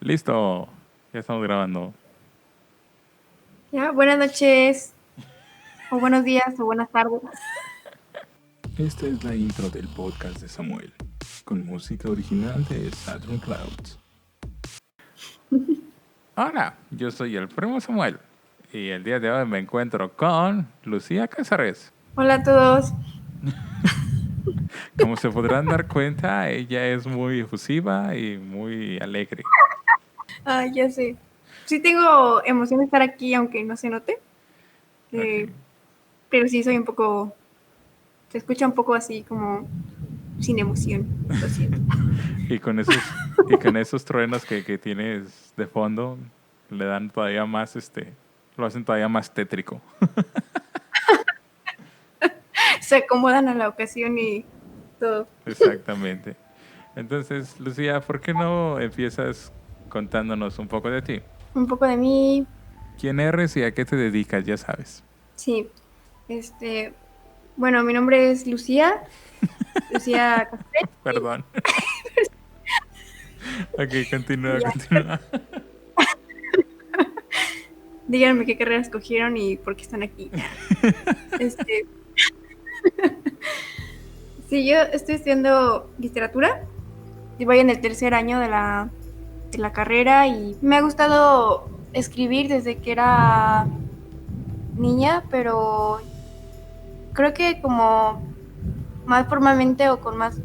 Listo, ya estamos grabando. Ya, buenas noches, o buenos días, o buenas tardes. Esta es la intro del podcast de Samuel, con música original de Saturn Clouds. Hola, yo soy el primo Samuel y el día de hoy me encuentro con Lucía Cázares. Hola a todos. Como se podrán dar cuenta, ella es muy efusiva y muy alegre. Ay, ya sé. Sí tengo emoción de estar aquí, aunque no se note. Okay. Pero sí soy un poco... Se escucha un poco así como sin emoción, lo siento. Y con esos truenos que tienes de fondo, le dan todavía más, lo hacen todavía más tétrico. Se acomodan a la ocasión y todo. Exactamente. Entonces, Lucía, ¿por qué no empiezas contándonos un poco de ti? Un poco de mí, ¿Quién eres y a qué te dedicas? Ya sabes. sí. Bueno, mi nombre es Lucía Castel. Perdón. Ok, continúa, Ya, continúa. díganme qué carrera escogieron y por qué están aquí. Este, sí, yo estoy estudiando literatura y voy en el tercer año de la carrera y me ha gustado escribir desde que era niña, pero creo que como más formalmente o con más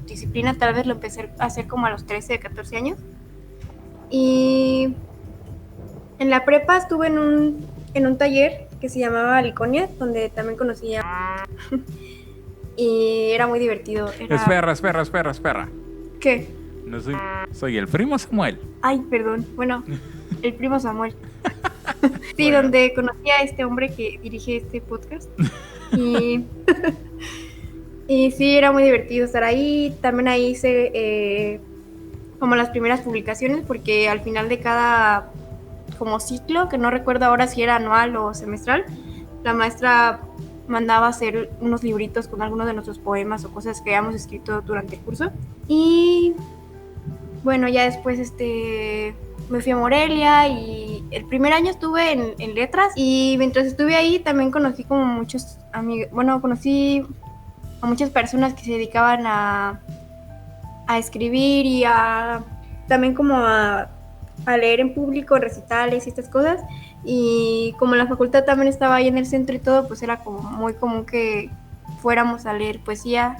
disciplina tal vez lo empecé a hacer como a los 13, 14 años. Y en la prepa estuve en un taller que se llamaba Aliconia, donde también conocía y era muy divertido. Espera. ¿Qué? No soy el primo Samuel. Ay, perdón. Bueno, el primo Samuel. Sí, Bueno. donde conocí a este hombre que dirige este podcast. Y, y sí, era muy divertido estar ahí. También ahí hice como las primeras publicaciones, porque al final de cada como ciclo, que no recuerdo ahora si era anual o semestral, la maestra mandaba hacer unos libritos con algunos de nuestros poemas o cosas que habíamos escrito durante el curso. Y bueno, ya después me fui a Morelia y el primer año estuve en letras y mientras estuve ahí también conocí como muchos amigos, bueno, conocí a muchas personas que se dedicaban a escribir y también como a leer en público, recitales y estas cosas. Y como la facultad también estaba ahí en el centro y todo, pues era como muy común que fuéramos a leer poesía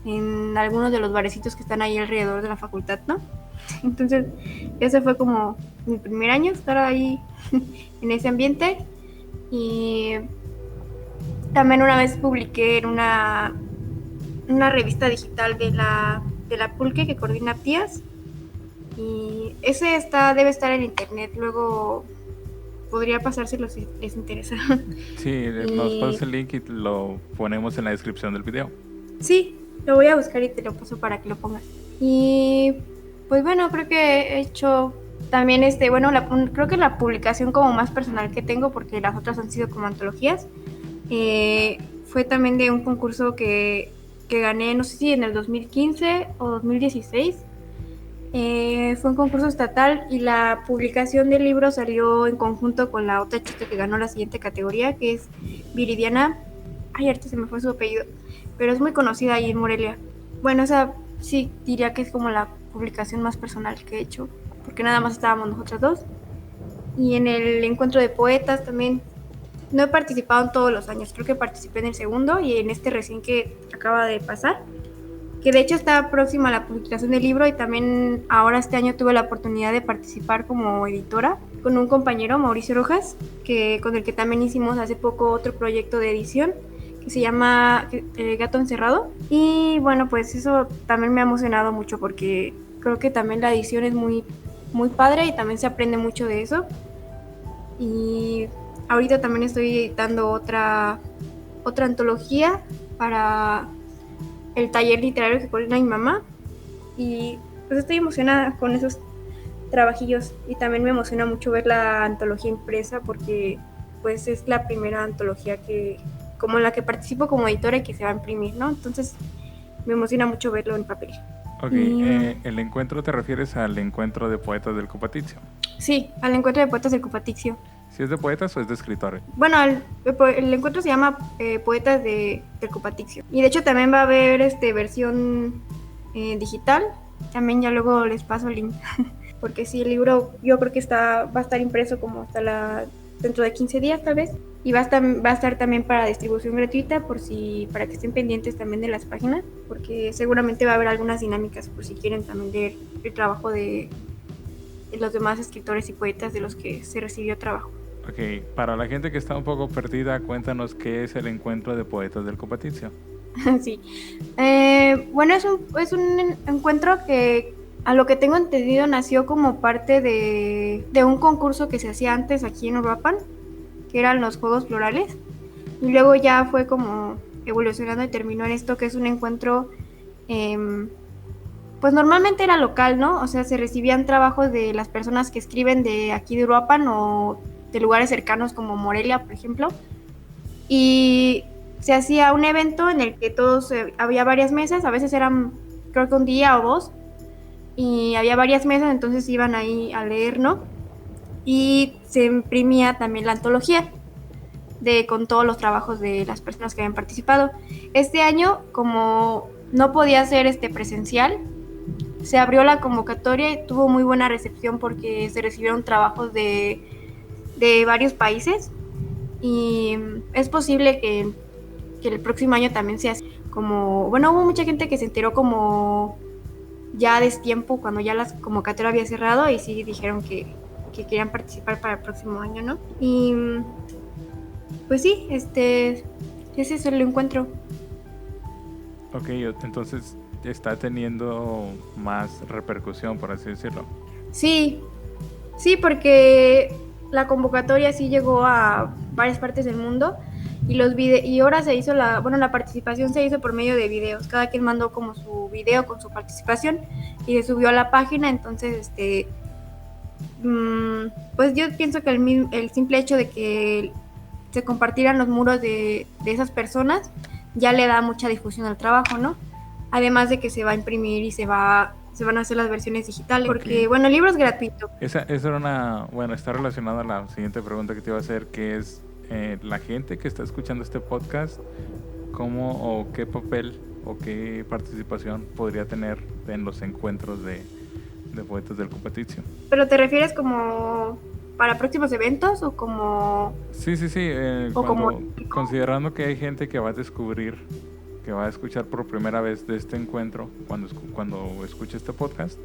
en algunos de los barecitos que están ahí alrededor de la facultad, ¿no? Entonces, ese fue como mi primer año, estar ahí en ese ambiente. Y también una vez publiqué en una revista digital de la Pulque que coordina Tías. Y ese debe estar en internet, luego podría pasárselo si les interesa. Sí, nos pasas el link y lo ponemos en la descripción del video. Sí, lo voy a buscar y te lo paso para que lo pongas. Y pues bueno, creo que he hecho también creo que la publicación como más personal que tengo, porque las otras han sido como antologías, fue también de un concurso que gané, no sé si en el 2015 o 2016. Fue un concurso estatal y la publicación del libro salió en conjunto con la otra chica que ganó la siguiente categoría, que es Viridiana. Ay, ahorita se me fue su apellido, pero es muy conocida ahí en Morelia. Bueno, esa sí diría que es como la publicación más personal que he hecho, porque nada más estábamos nosotras dos. Y en el encuentro de poetas también no he participado en todos los años, creo que participé en el segundo y en este recién que acaba de pasar, que de hecho está próxima a la publicación del libro, y también ahora este año tuve la oportunidad de participar como editora con un compañero, Mauricio Rojas, con el que también hicimos hace poco otro proyecto de edición que se llama Gato Encerrado. Y bueno, pues eso también me ha emocionado mucho porque creo que también la edición es muy, muy padre y también se aprende mucho de eso. Y ahorita también estoy editando otra antología para el taller literario que coordina mi mamá, y pues estoy emocionada con esos trabajillos, y también me emociona mucho ver la antología impresa porque pues es la primera antología como en la que participo como editora y que se va a imprimir, ¿no? Entonces me emociona mucho verlo en papel. Ok, Y ¿el encuentro te refieres al encuentro de poetas del Copatizio? sí, al encuentro de poetas del Copatixio. ¿Si es de poetas o es de escritores? Bueno, el encuentro se llama Poetas del Copatixio. Y de hecho también va a haber versión digital. También ya luego les paso el link. Porque sí, el libro yo creo que va a estar impreso como dentro de 15 días tal vez. Y va a estar también para distribución gratuita para que estén pendientes también de las páginas. Porque seguramente va a haber algunas dinámicas por si quieren también leer el trabajo de los demás escritores y poetas de los que se recibió trabajo. Ok, para la gente que está un poco perdida, cuéntanos qué es el encuentro de poetas del Copatizio. Sí. Bueno, es un encuentro que, a lo que tengo entendido, nació como parte de un concurso que se hacía antes aquí en Uruapan, que eran los Juegos Florales. Y luego ya fue como evolucionando y terminó en esto, que es un encuentro, pues normalmente era local, ¿no? O sea, se recibían trabajos de las personas que escriben de aquí de Uruapan o de lugares cercanos como Morelia, por ejemplo. Y se hacía un evento en el que había varias mesas, a veces eran creo que un día o dos, y había varias mesas, entonces iban ahí a leer, ¿no? Y se imprimía también la antología con todos los trabajos de las personas que habían participado. Este año, como no podía ser presencial, se abrió la convocatoria y tuvo muy buena recepción porque se recibieron trabajos de varios países y es posible que el próximo año también sea así. Como, bueno, hubo mucha gente que se enteró como ya a destiempo cuando ya la convocatoria había cerrado y sí dijeron que querían participar para el próximo año, ¿no? Y pues sí, ese es el encuentro. Ok, entonces está teniendo más repercusión, por así decirlo. Sí, sí, porque la convocatoria sí llegó a varias partes del mundo y y ahora se hizo la participación se hizo por medio de videos. Cada quien mandó como su video con su participación y se subió a la página, entonces pues yo pienso que el simple hecho de que se compartieran los muros de esas personas ya le da mucha difusión al trabajo, ¿no? Además de que se va a imprimir y se van a hacer las versiones digitales, porque, bueno, el libro es gratuito. Esa era bueno, está relacionada a la siguiente pregunta que te iba a hacer, que es la gente que está escuchando este podcast, ¿cómo o qué papel o qué participación podría tener en los encuentros de poetas del Copatizio? ¿Pero te refieres como para próximos eventos o como...? Sí, considerando que hay gente que va a descubrir, que va a escuchar por primera vez de este encuentro cuando escuche este podcast,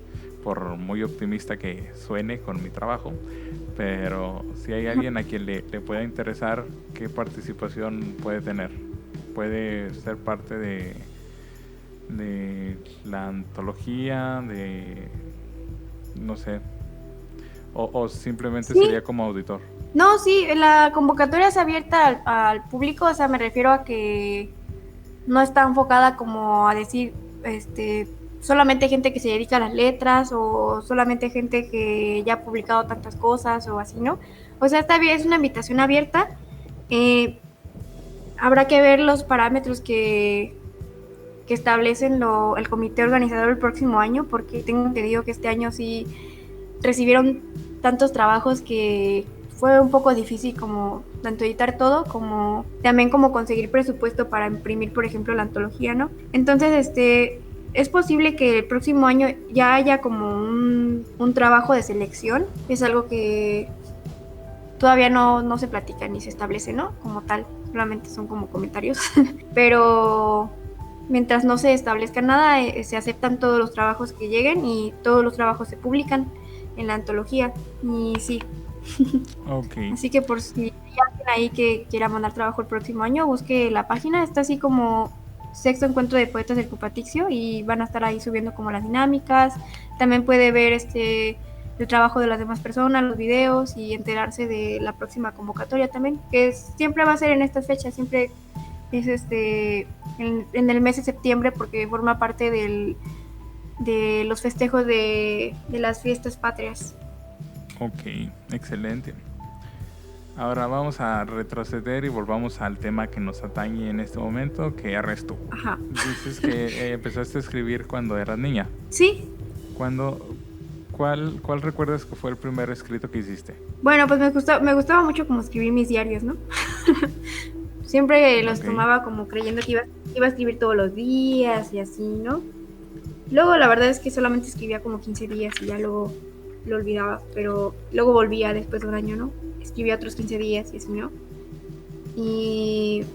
por muy optimista que suene con mi trabajo, pero si hay alguien a quien le pueda interesar, ¿qué participación puede tener? Puede ser parte de la antología, no sé, o simplemente ¿Sí? sería como auditor. No, sí, la convocatoria es abierta al público, o sea, me refiero a que no está enfocada como a decir, solamente gente que se dedica a las letras o solamente gente que ya ha publicado tantas cosas o así, ¿no? O sea, está bien, es una invitación abierta. Habrá que ver los parámetros que establecen el comité organizador el próximo año, porque tengo entendido que este año sí recibieron tantos trabajos que fue un poco difícil como tanto editar todo como también como conseguir presupuesto para imprimir, por ejemplo, la antología, ¿no? Entonces, es posible que el próximo año ya haya como un trabajo de selección. Es algo que todavía no se platica ni se establece, ¿no? Como tal, solamente son como comentarios. Pero mientras no se establezca nada, se aceptan todos los trabajos que lleguen y todos los trabajos se publican en la antología. Y sí. Okay. Así que por si hay alguien ahí que quiera mandar trabajo el próximo año, busque la página. Está así como Sexto Encuentro de Poetas del Copatixio y van a estar ahí subiendo como las dinámicas. También puede ver el trabajo de las demás personas, los videos y enterarse de la próxima convocatoria también, que siempre va a ser en estas fechas, siempre es en el mes de septiembre porque forma parte de los festejos de las fiestas patrias. Ok, excelente. Ahora vamos a retroceder y volvamos al tema que nos atañe en este momento, que eres tú. Ajá. Dices que empezaste a escribir cuando eras niña. Sí. ¿Cuál recuerdas que fue el primer escrito que hiciste? Bueno, pues me gustaba mucho como escribir mis diarios, ¿no? Siempre los tomaba como creyendo que iba a escribir todos los días y así, ¿no? Luego la verdad es que solamente escribía como 15 días y ya luego lo olvidaba, pero luego volvía después de un año, ¿no? Escribía otros 15 días y así, ¿no? Y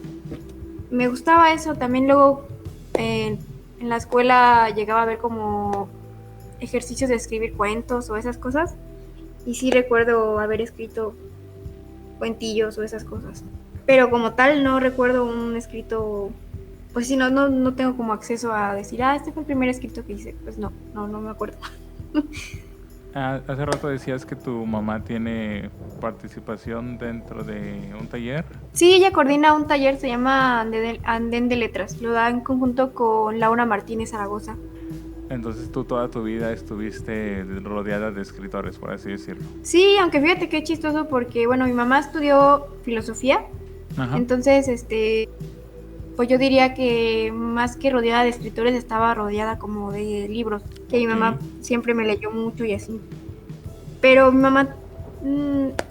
me gustaba eso. También luego en la escuela llegaba a ver como ejercicios de escribir cuentos o esas cosas. Y sí recuerdo haber escrito cuentillos o esas cosas. Pero como tal no recuerdo un escrito, pues sí, no tengo como acceso a decir, este fue el primer escrito que hice. Pues no me acuerdo. Hace rato decías que tu mamá tiene participación dentro de un taller. Sí, ella coordina un taller, se llama Andén de Letras. Lo da en conjunto con Laura Martínez Zaragoza. Entonces tú toda tu vida estuviste rodeada de escritores, por así decirlo. Sí, aunque fíjate que es chistoso porque, bueno, mi mamá estudió filosofía. Ajá. Entonces, pues yo diría que más que rodeada de escritores estaba rodeada como de libros, que mi mamá siempre me leyó mucho y así. Pero mi mamá,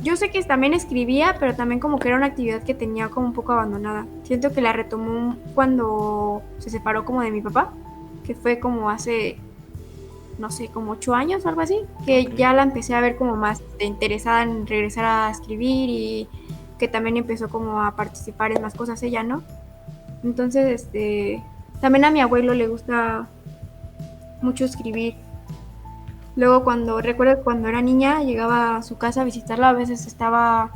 yo sé que también escribía, pero también como que era una actividad que tenía como un poco abandonada. Siento que la retomó cuando se separó como de mi papá, que fue como hace, no sé, como 8 años o algo así, que ya la empecé a ver como más interesada en regresar a escribir y que también empezó como a participar en más cosas ella, ¿no? Entonces, también a mi abuelo le gusta mucho escribir. Luego recuerdo cuando era niña, llegaba a su casa a visitarla, a veces estaba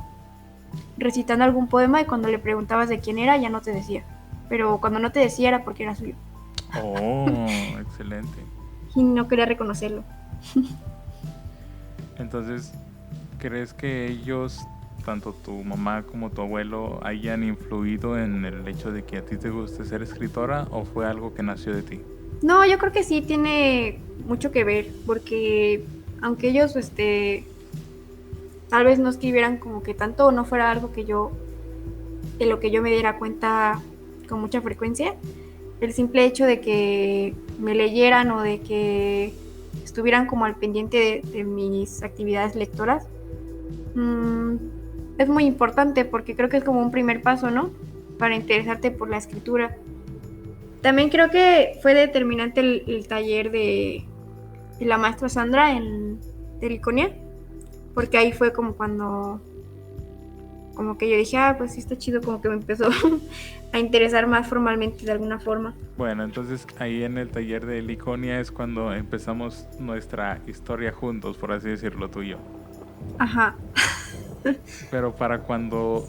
recitando algún poema y cuando le preguntabas de quién era, ya no te decía. Pero cuando no te decía era porque era suyo. Oh, excelente. Y no quería reconocerlo. Entonces, ¿crees que ellos, tanto tu mamá como tu abuelo, hayan influido en el hecho de que a ti te guste ser escritora o fue algo que nació de ti? No, yo creo que sí tiene mucho que ver, porque aunque ellos tal vez no escribieran como que tanto o no fuera algo de lo que yo me diera cuenta con mucha frecuencia, el simple hecho de que me leyeran o de que estuvieran como al pendiente de mis actividades lectoras, es muy importante porque creo que es como un primer paso, ¿no? Para interesarte por la escritura. También creo que fue determinante el taller de la maestra Sandra de Liconia, porque ahí fue como cuando como que yo dije, pues sí está chido, como que me empezó a interesar más formalmente de alguna forma. Bueno, entonces ahí en el taller de Liconia es cuando empezamos nuestra historia juntos, por así decirlo, tú y yo. Ajá. Pero para cuando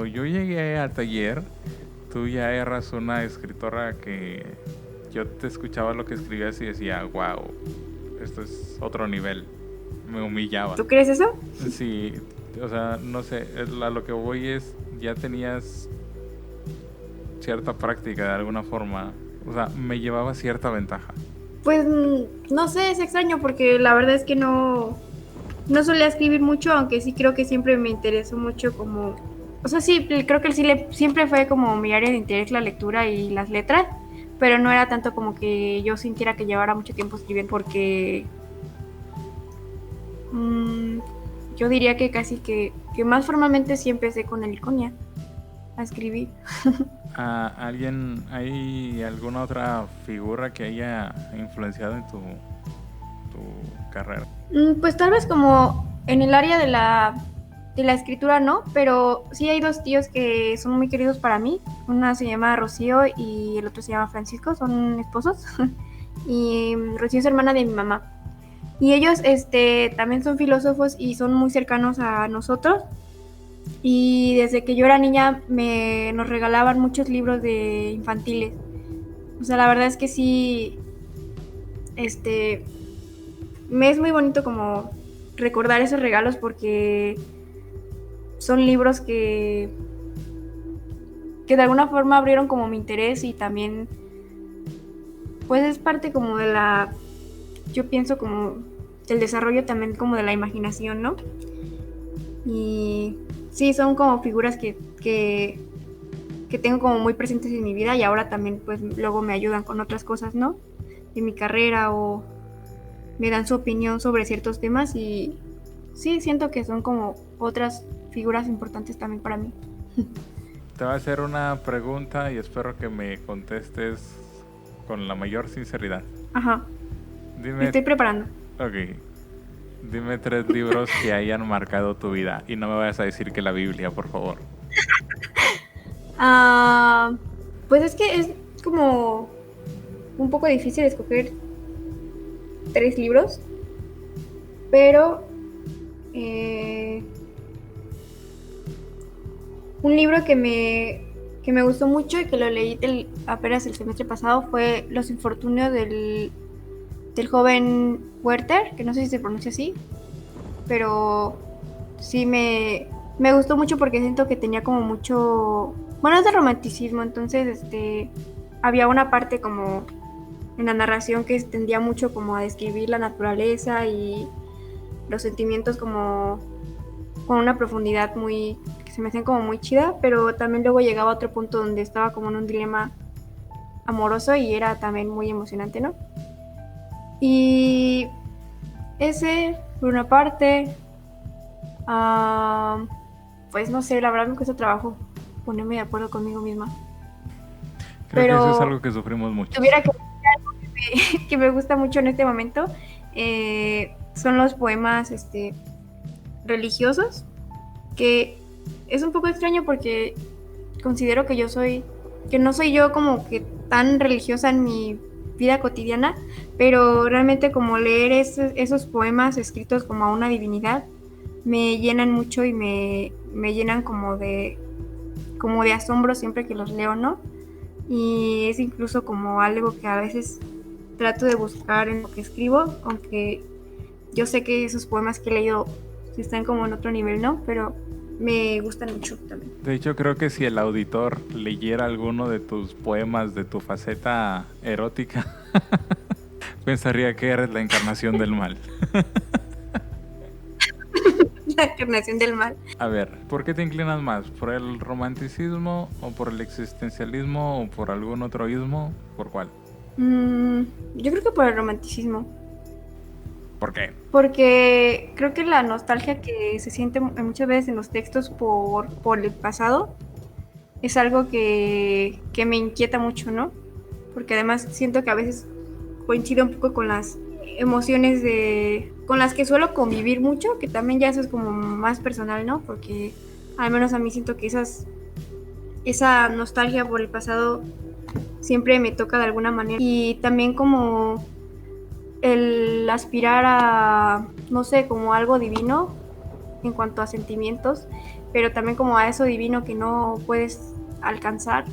yo llegué al taller, tú ya eras una escritora que yo te escuchaba lo que escribías y decía, wow, esto es otro nivel. Me humillaba. ¿Tú crees eso? Sí, o sea, no sé, a lo que voy es, ya tenías cierta práctica de alguna forma, o sea, me llevaba cierta ventaja. Pues no sé, es extraño porque la verdad es que no solía escribir mucho, aunque sí creo que siempre me interesó mucho como, o sea, sí, creo que siempre fue como mi área de interés la lectura y las letras, pero no era tanto como que yo sintiera que llevara mucho tiempo escribiendo porque yo diría que casi que más formalmente sí empecé con el Liconia a escribir. ¿Hay alguna otra figura que haya influenciado en tu carrera? Pues tal vez como en el área de la escritura no, pero sí hay 2 tíos que son muy queridos para mí. Una se llama Rocío y el otro se llama Francisco, son esposos. Y Rocío es hermana de mi mamá. Y ellos también son filósofos y son muy cercanos a nosotros. Y desde que yo era niña nos regalaban muchos libros de infantiles. O sea, la verdad es que sí, me es muy bonito como recordar esos regalos porque son libros que de alguna forma abrieron como mi interés y también pues es parte como yo pienso como el desarrollo también como de la imaginación, ¿no? Y sí, son como figuras que tengo como muy presentes en mi vida y ahora también pues luego me ayudan con otras cosas, ¿no? De mi carrera o me dan su opinión sobre ciertos temas y sí, siento que son como otras figuras importantes también para mí. Te voy a hacer una pregunta y espero que me contestes con la mayor sinceridad. Ajá, me Dime, estoy preparando. ok, dime 3 libros que hayan marcado tu vida y no me vayas a decir que la Biblia, por favor. Ah, pues es que es como un poco difícil escoger 3 libros, pero eh, un libro que me gustó mucho y que lo leí apenas el semestre pasado fue Los infortunios del joven Werther, que no sé si se pronuncia así, pero sí me gustó mucho porque siento que tenía como mucho, bueno, es de romanticismo, entonces había una parte como en la narración que tendía mucho como a describir la naturaleza y los sentimientos como con una profundidad muy, que se me hacían como muy chida, pero también luego llegaba a otro punto donde estaba como en un dilema amoroso y era también muy emocionante, ¿no? Y ese, por una parte, ah, pues no sé, la verdad me cuesta trabajo ponerme de acuerdo conmigo misma. Creo que eso es Pero algo que sufrimos muchos. tuviera que decir algo que me gusta mucho en este momento, son los poemas religiosos, que es un poco extraño porque considero que no soy yo como que tan religiosa en mi vida cotidiana, pero realmente como leer esos poemas escritos como a una divinidad me llenan mucho y me llenan como de asombro siempre que los leo, ¿no? Y es incluso como algo que a veces trato de buscar en lo que escribo, aunque yo sé que esos poemas que he leído están como en otro nivel, ¿no? Pero me gustan mucho también. De hecho, creo que si el auditor leyera alguno de tus poemas de tu faceta erótica, pensaría que eres la encarnación del mal. La encarnación del mal. A ver, ¿por qué te inclinas más? ¿Por el romanticismo o por el existencialismo o por algún otro ismo? ¿Por cuál? Mm, yo creo que por el romanticismo, ¿Por qué? porque creo que la nostalgia que se siente muchas veces en los textos por el pasado es algo que me inquieta mucho, ¿no? Porque además siento que a veces coincide un poco con las emociones con las que suelo convivir mucho, que también ya eso es como más personal, ¿no? Porque al menos a mí siento que esa nostalgia por el pasado siempre me toca de alguna manera. Y también como el aspirar a, no sé, como algo divino en cuanto a sentimientos, pero también como a eso divino que no puedes alcanzar.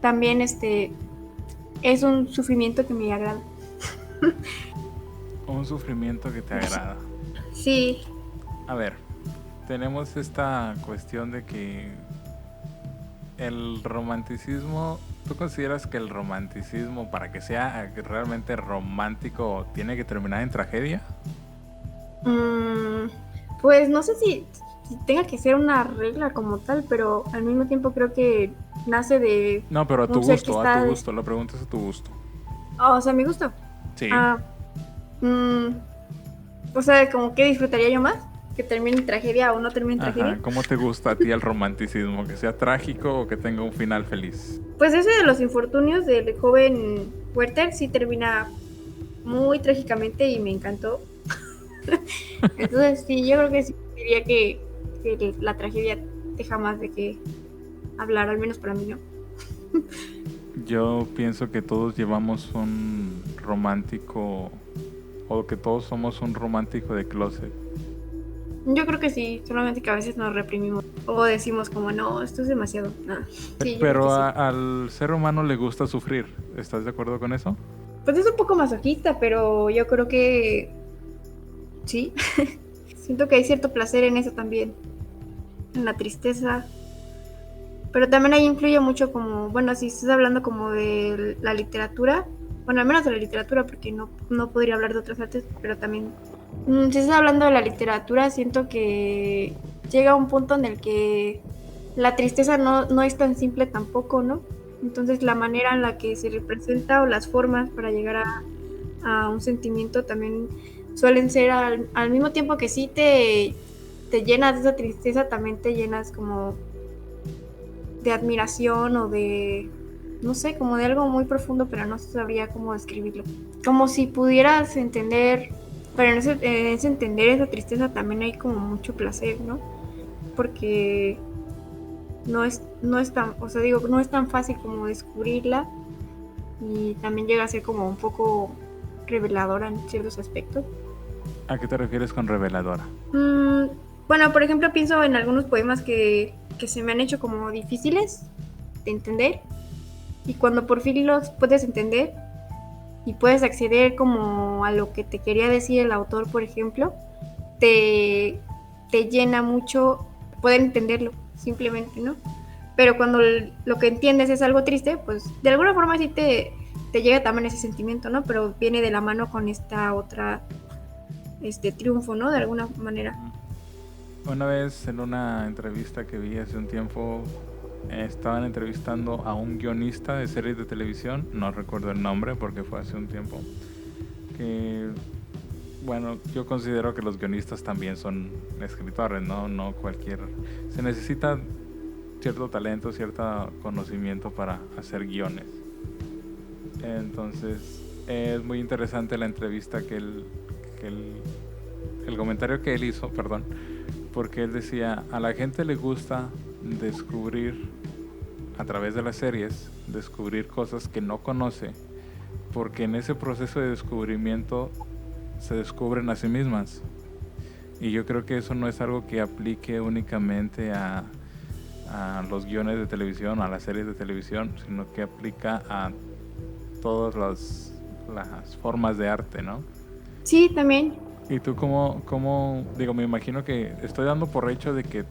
También es un sufrimiento que me agrada. Un sufrimiento que te agrada. Sí, A ver, tenemos esta cuestión de que el romanticismo, ¿tú consideras que el romanticismo para que sea realmente romántico tiene que terminar en tragedia? mm, pues no sé si tenga que ser una regla como tal, pero al mismo tiempo creo que nace de No, pero un ser que a tu está... gusto, lo preguntas a tu gusto. Oh, o sea, mi gusto. Sí. Ah, mm, o sea, como que disfrutaría yo más, que termine en tragedia o no termine en Ajá, tragedia. ¿cómo te gusta a ti el romanticismo? ¿Que sea trágico o que tenga un final feliz? Pues ese de los infortunios del joven Werther sí termina muy trágicamente y me encantó. Entonces sí, yo creo que sí diría que la tragedia deja más de que hablar, al menos para mí, ¿no? Yo pienso que todos llevamos un romántico, o que todos somos un romántico de closet. Yo creo que sí, solamente que a veces nos reprimimos o decimos como, no, esto es demasiado. No. Sí, yo creo que Pero sí. al ser humano le gusta sufrir. ¿Estás de acuerdo con eso? Pues es un poco masoquista, pero yo creo que sí. Siento que hay cierto placer en eso también, en la tristeza. Pero también ahí influye mucho como, bueno, si estás hablando como de la literatura, bueno, al menos de la literatura, porque no podría hablar de otras artes, pero también Si estás hablando de la literatura, siento que llega un punto en el que la tristeza no es tan simple tampoco, ¿no? Entonces la manera en la que se representa o las formas para llegar a un sentimiento también suelen ser al mismo tiempo que sí te llenas de esa tristeza, también te llenas como de admiración o de, no sé, como de algo muy profundo, pero no sabría cómo describirlo. Como si pudieras entender, pero en ese entender esa tristeza también hay como mucho placer, ¿no? Porque no es tan, o sea, digo, no es tan fácil como descubrirla y también llega a ser como un poco reveladora en ciertos aspectos. ¿A qué te refieres con reveladora? Mm, bueno, por ejemplo, pienso en algunos poemas que se me han hecho como difíciles de entender y cuando por fin los puedes entender y puedes acceder como a lo que te quería decir el autor, por ejemplo, te, te llena mucho poder entenderlo, simplemente, ¿no? Pero cuando lo que entiendes es algo triste, pues de alguna forma sí te llega también ese sentimiento, ¿no? Pero viene de la mano con esta otra, triunfo, ¿no? De alguna manera. Una vez en una entrevista que vi hace un tiempo, estaban entrevistando a un guionista de series de televisión, no recuerdo el nombre porque fue hace un tiempo, que, bueno, yo considero que los guionistas también son escritores, ¿no? No cualquier... Se necesita cierto talento, cierto conocimiento para hacer guiones. Entonces, es muy interesante la entrevista que él el comentario que él hizo, perdón, porque él decía, a la gente le gusta descubrir a través de las series, descubrir cosas que no conoce, porque en ese proceso de descubrimiento se descubren a sí mismas. Y yo creo que eso no es algo que aplique únicamente a los guiones de televisión, a las series de televisión, sino que aplica a todas las formas de arte, ¿no? Sí, también. ¿Y tú digo, me imagino que estoy dando por hecho de que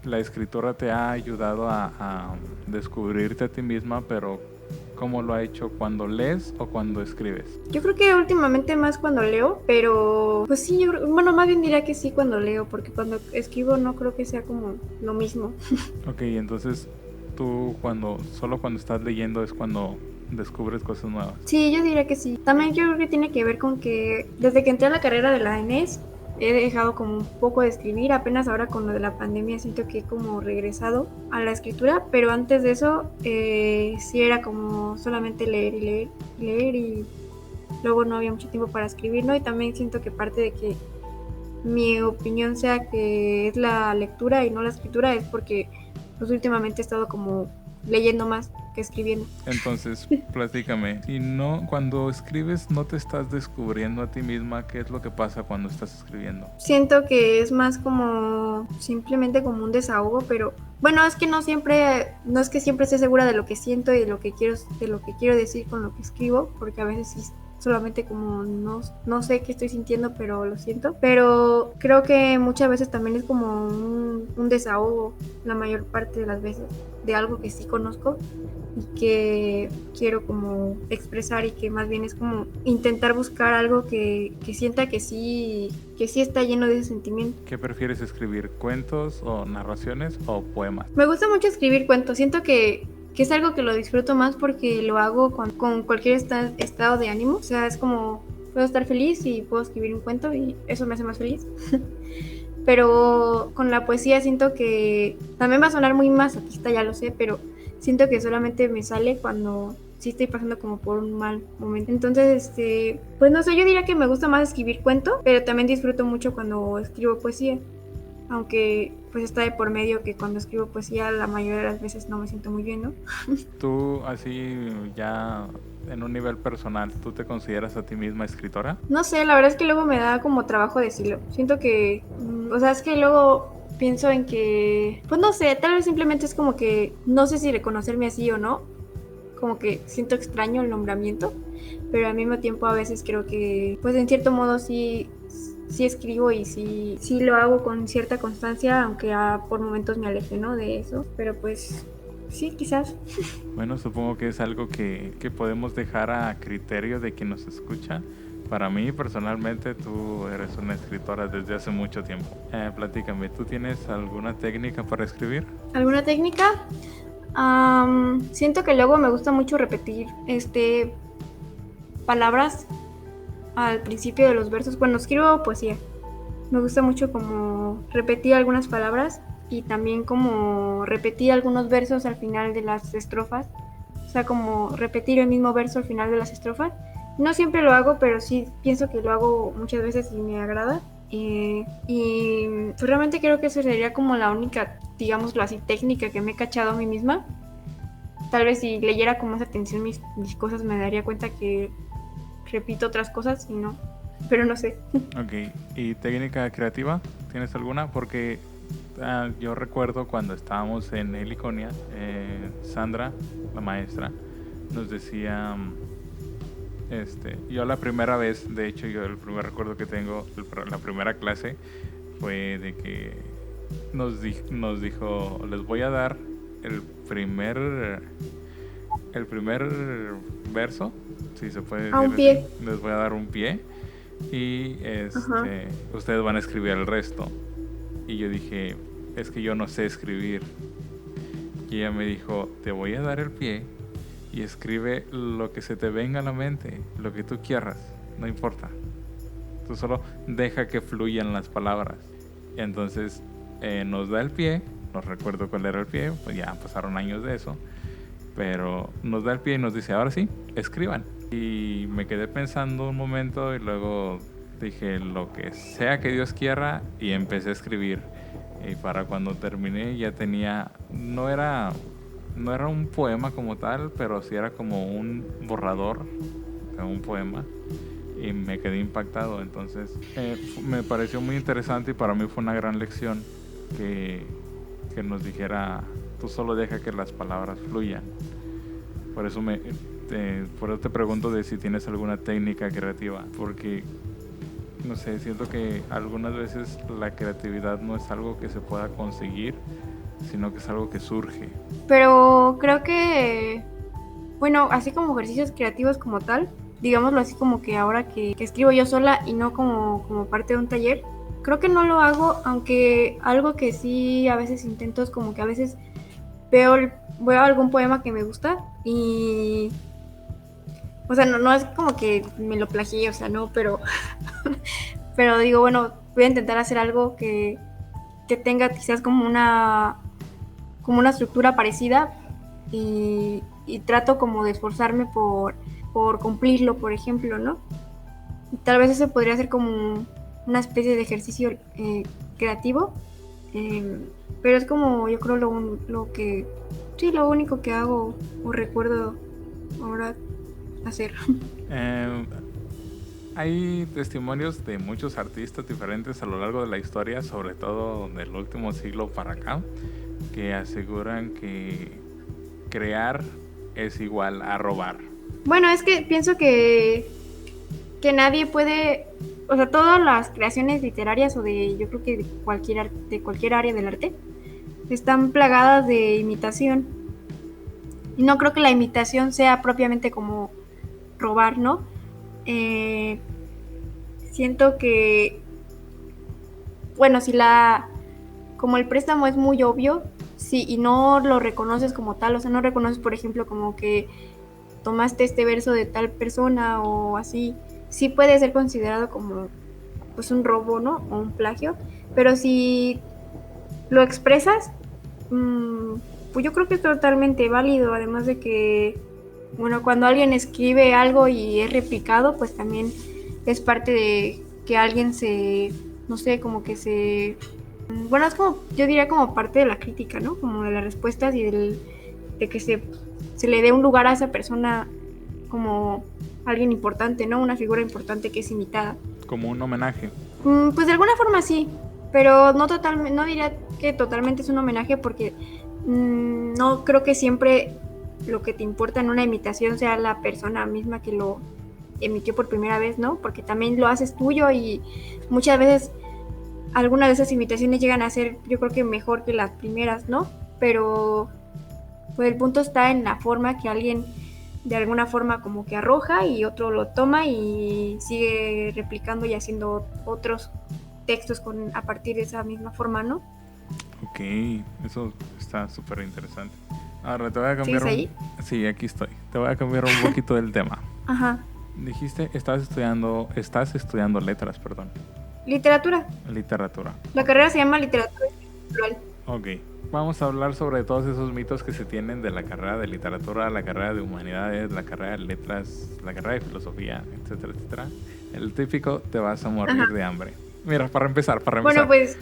la escritura te ha ayudado a descubrirte a ti misma, pero ¿cómo lo ha hecho cuando lees o cuando escribes? Yo creo que últimamente más cuando leo, pero pues sí, bueno, más bien diría que sí cuando leo, porque cuando escribo no creo que sea como lo mismo. Ok, entonces tú solo cuando estás leyendo es cuando descubres cosas nuevas. Sí, yo diría que sí. También yo creo que tiene que ver con que desde que entré a la carrera de la ENES he dejado como un poco de escribir, apenas ahora con lo de la pandemia siento que he como regresado a la escritura, pero antes de eso sí era como solamente leer y leer y leer y luego no había mucho tiempo para escribir, ¿no? Y también siento que parte de que mi opinión sea que es la lectura y no la escritura es porque pues últimamente he estado como leyendo más que escribiendo. Entonces, platícame. Y no, cuando escribes, ¿no te estás descubriendo a ti misma? ¿Qué es lo que pasa cuando estás escribiendo? Siento que es más como simplemente como un desahogo, pero bueno, es que no es que siempre esté segura de lo que siento y de lo que quiero decir con lo que escribo, porque a veces sí solamente como no sé qué estoy sintiendo, pero lo siento. Pero creo que muchas veces también es como un desahogo, la mayor parte de las veces, de algo que sí conozco y que quiero como expresar y que más bien es como intentar buscar algo que sienta que sí está lleno de ese sentimiento. ¿Qué prefieres escribir? ¿Cuentos o narraciones o poemas? Me gusta mucho escribir cuentos, siento que es algo que lo disfruto más porque lo hago con cualquier estado de ánimo, o sea, es como puedo estar feliz y puedo escribir un cuento y eso me hace más feliz. Pero con la poesía siento que también va a sonar muy masoquista, ya lo sé, pero siento que solamente me sale cuando sí estoy pasando como por un mal momento. Entonces, pues no sé, yo diría que me gusta más escribir cuento, pero también disfruto mucho cuando escribo poesía. Aunque pues está de por medio que cuando escribo poesía la mayoría de las veces no me siento muy bien, ¿no? Tú, así ya en un nivel personal, ¿tú te consideras a ti misma escritora? No sé, la verdad es que luego me da como trabajo decirlo. Siento que, o sea, es que luego pienso en que, pues no sé, tal vez simplemente es como que no sé si reconocerme así o no. Como que siento extraño el nombramiento, pero al mismo tiempo a veces creo que, pues en cierto modo sí escribo y sí lo hago con cierta constancia, aunque por momentos me aleje, ¿no? De eso, pero pues sí, quizás. Bueno, supongo que es algo que podemos dejar a criterio de quien nos escucha Para mí, personalmente, tú eres una escritora desde hace mucho tiempo. Platícame, ¿tú tienes alguna técnica para escribir? ¿Alguna técnica? Siento que luego me gusta mucho repetir palabras al principio de los versos. Cuando escribo poesía, me gusta mucho como repetir algunas palabras y también como repetir algunos versos al final de las estrofas. O sea, como repetir el mismo verso al final de las estrofas. No siempre lo hago, pero sí pienso que lo hago muchas veces y me agrada. Y pues realmente creo que esa sería como la única, digámoslo así, técnica que me he cachado a mí misma. Tal vez si leyera con más atención mis cosas me daría cuenta que repito otras cosas y no, pero no sé. Ok, ¿y técnica creativa? ¿Tienes alguna? Porque yo recuerdo cuando estábamos en Heliconia, Sandra, la maestra, nos decía, yo la primera vez, de hecho yo el primer recuerdo que tengo, la primera clase, fue de que nos dijo, les voy a dar el primer verso, si se puede decir A un pie. así, les voy a dar un pie y Ajá. ustedes van a escribir el resto. Y yo dije, es que yo no sé escribir. Y ella me dijo, te voy a dar el pie y escribe lo que se te venga a la mente, lo que tú quieras, no importa. Tú solo deja que fluyan las palabras. Y entonces nos da el pie, no recuerdo cuál era el pie, pues ya pasaron años de eso, pero nos da el pie y nos dice, ahora sí, escriban. Y me quedé pensando un momento y luego dije, lo que sea que Dios quiera, y empecé a escribir. Y para cuando terminé ya tenía, no era un poema como tal, pero sí era como un borrador de un poema. Y me quedé impactado. Entonces me pareció muy interesante y para mí fue una gran lección que nos dijera, tú solo deja que las palabras fluyan. Por eso te pregunto de si tienes alguna técnica creativa, porque no sé, siento que algunas veces la creatividad no es algo que se pueda conseguir, sino que es algo que surge. Pero creo que, bueno, así como ejercicios creativos como tal, digámoslo así como que ahora que escribo yo sola y no como parte de un taller, creo que no lo hago, aunque algo que sí a veces intento es como que a veces veo algún poema que me gusta y, o sea, no es como que me lo plagié, o sea, no, pero digo, bueno, voy a intentar hacer algo que tenga quizás como una estructura parecida y trato como de esforzarme por cumplirlo, por ejemplo, ¿no? Y tal vez eso podría ser como una especie de ejercicio creativo, eh, pero es como yo creo lo único que hago o recuerdo ahora hacer. Eh, Hay testimonios de muchos artistas diferentes a lo largo de la historia, sobre todo del último siglo para acá, que aseguran que crear es igual a robar. Bueno, es que pienso que nadie puede, o sea, todas las creaciones literarias o yo creo que de cualquier área del arte, están plagadas de imitación. Y no creo que la imitación sea propiamente como robar, ¿no? Eh, Siento que, bueno, como el préstamo es muy obvio, sí, y no lo reconoces como tal, o sea, no reconoces, por ejemplo, como que tomaste este verso de tal persona o así, sí puede ser considerado como pues un robo, ¿no? O un plagio, pero si lo expresas, pues yo creo que es totalmente válido, además de que, bueno, cuando alguien escribe algo y es replicado, pues también es parte de que alguien no sé, como que bueno, es como, yo diría como parte de la crítica, ¿no? Como de las respuestas y de que se le dé un lugar a esa persona como alguien importante, ¿no? Una figura importante que es imitada. Como un homenaje. Pues de alguna forma sí, pero no diría que totalmente es un homenaje porque no creo que siempre lo que te importa en una imitación sea la persona misma que lo emitió por primera vez, ¿no? Porque también lo haces tuyo y muchas veces algunas de esas imitaciones llegan a ser, yo creo que mejor que las primeras, ¿no? Pero pues el punto está en la forma que alguien de alguna forma como que arroja y otro lo toma y sigue replicando y haciendo otros textos a partir de esa misma forma, ¿no? Ok, eso está súper interesante. Ahora te voy a cambiar ¿Sigues ahí? Sí, aquí estoy. Te voy a cambiar un poquito del tema. Ajá. Dijiste, estás estudiando letras, perdón. Literatura. Literatura. La carrera se llama literatura espiritual. Ok. Vamos a hablar sobre todos esos mitos que se tienen de la carrera de literatura, la carrera de humanidades, la carrera de letras, la carrera de filosofía, etcétera, etcétera. El típico, te vas a morir de hambre. Mira, para empezar. Bueno, pues...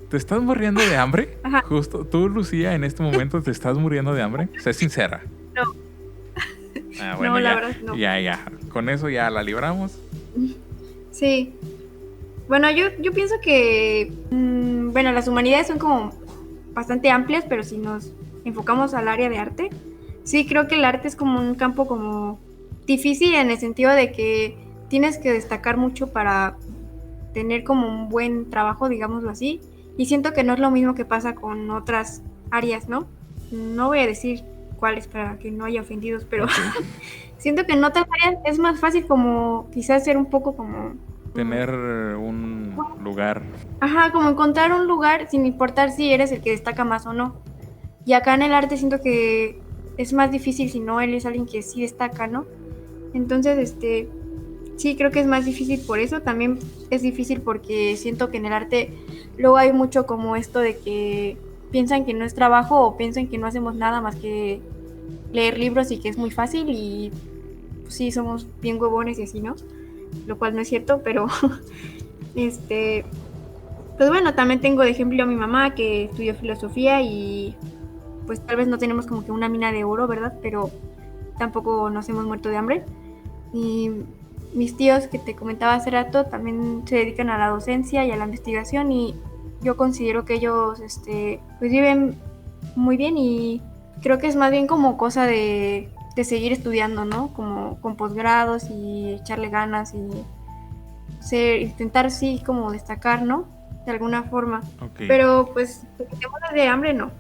¿Te estás muriendo de hambre? Ajá. Justo, tú, Lucía, en este momento te estás muriendo de hambre. Sé sincera. No. Bueno, no, ya, la verdad no. Ya. Con eso ya la libramos. Sí. Bueno, yo pienso que, bueno, las humanidades son como bastante amplias, pero si nos enfocamos al área de arte, sí creo que el arte es como un campo como difícil en el sentido de que tienes que destacar mucho para tener como un buen trabajo, digámoslo así, y siento que no es lo mismo que pasa con otras áreas, ¿no? No voy a decir cuáles para que no haya ofendidos, pero Ok. siento que en otras áreas es más fácil como quizás ser un poco como... Tener un lugar. Ajá, como encontrar un lugar sin importar si eres el que destaca más o no. Y acá en el arte siento que es más difícil si no él es alguien que sí destaca, ¿no? Entonces, sí, creo que es más difícil por eso. También es difícil porque siento que en el arte luego hay mucho como esto de que piensan que no es trabajo o piensan que no hacemos nada más que leer libros y que es muy fácil y pues, sí, somos bien huevones y así, ¿no? Lo cual no es cierto, pero pues bueno, también tengo de ejemplo a mi mamá que estudió filosofía y pues tal vez no tenemos como que una mina de oro, ¿verdad? Pero tampoco nos hemos muerto de hambre. Y mis tíos que te comentaba hace rato también se dedican a la docencia y a la investigación y yo considero que ellos pues viven muy bien y creo que es más bien como cosa de seguir estudiando, ¿no? Como con posgrados y echarle ganas y intentar sí como destacar, ¿no? De alguna forma. Okay. Pero pues que te mueras de hambre, no.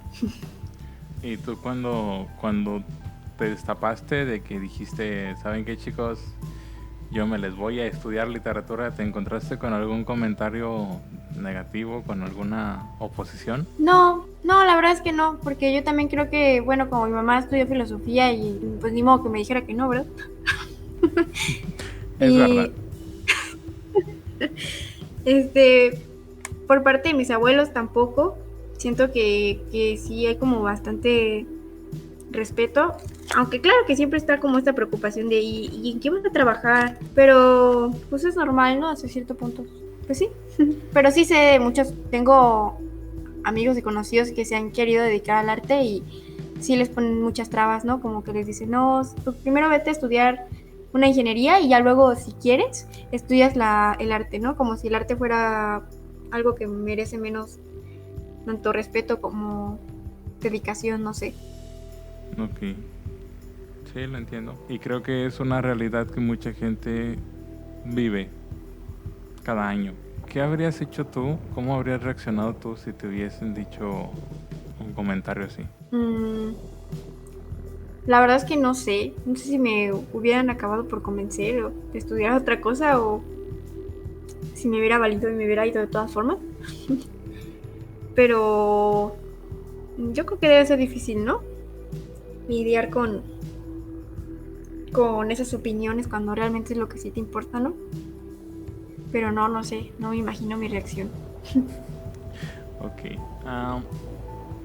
¿Y tú cuando te destapaste de que dijiste, ¿saben qué, chicos? Yo me les voy a estudiar literatura, ¿te encontraste con algún comentario negativo, con alguna oposición? No, la verdad es que no, porque yo también creo que, bueno, como mi mamá estudió filosofía y pues ni modo que me dijera que no, ¿verdad? Es verdad. Por parte de mis abuelos tampoco, siento que sí hay como bastante respeto, aunque claro que siempre está como esta preocupación de ¿y en qué vas a trabajar? Pero pues es normal, ¿no? Hasta cierto punto. Pues sí, pero sí sé muchos, tengo amigos y conocidos que se han querido dedicar al arte y sí les ponen muchas trabas, ¿no? Como que les dicen, no, pues primero vete a estudiar una ingeniería y ya luego, si quieres, estudias el arte, ¿no? Como si el arte fuera algo que merece menos tanto respeto como dedicación, no sé. Ok. Sí, lo entiendo. Y creo que es una realidad que mucha gente vive cada año. ¿Qué habrías hecho tú? ¿Cómo habrías reaccionado tú si te hubiesen dicho un comentario así? La verdad es que no sé si me hubieran acabado por convencer o de estudiar otra cosa o si me hubiera valido y me hubiera ido de todas formas. Pero yo creo que debe ser difícil, ¿no? Lidiar con esas opiniones cuando realmente es lo que sí te importa, ¿no? Pero no sé, no me imagino mi reacción. Ok.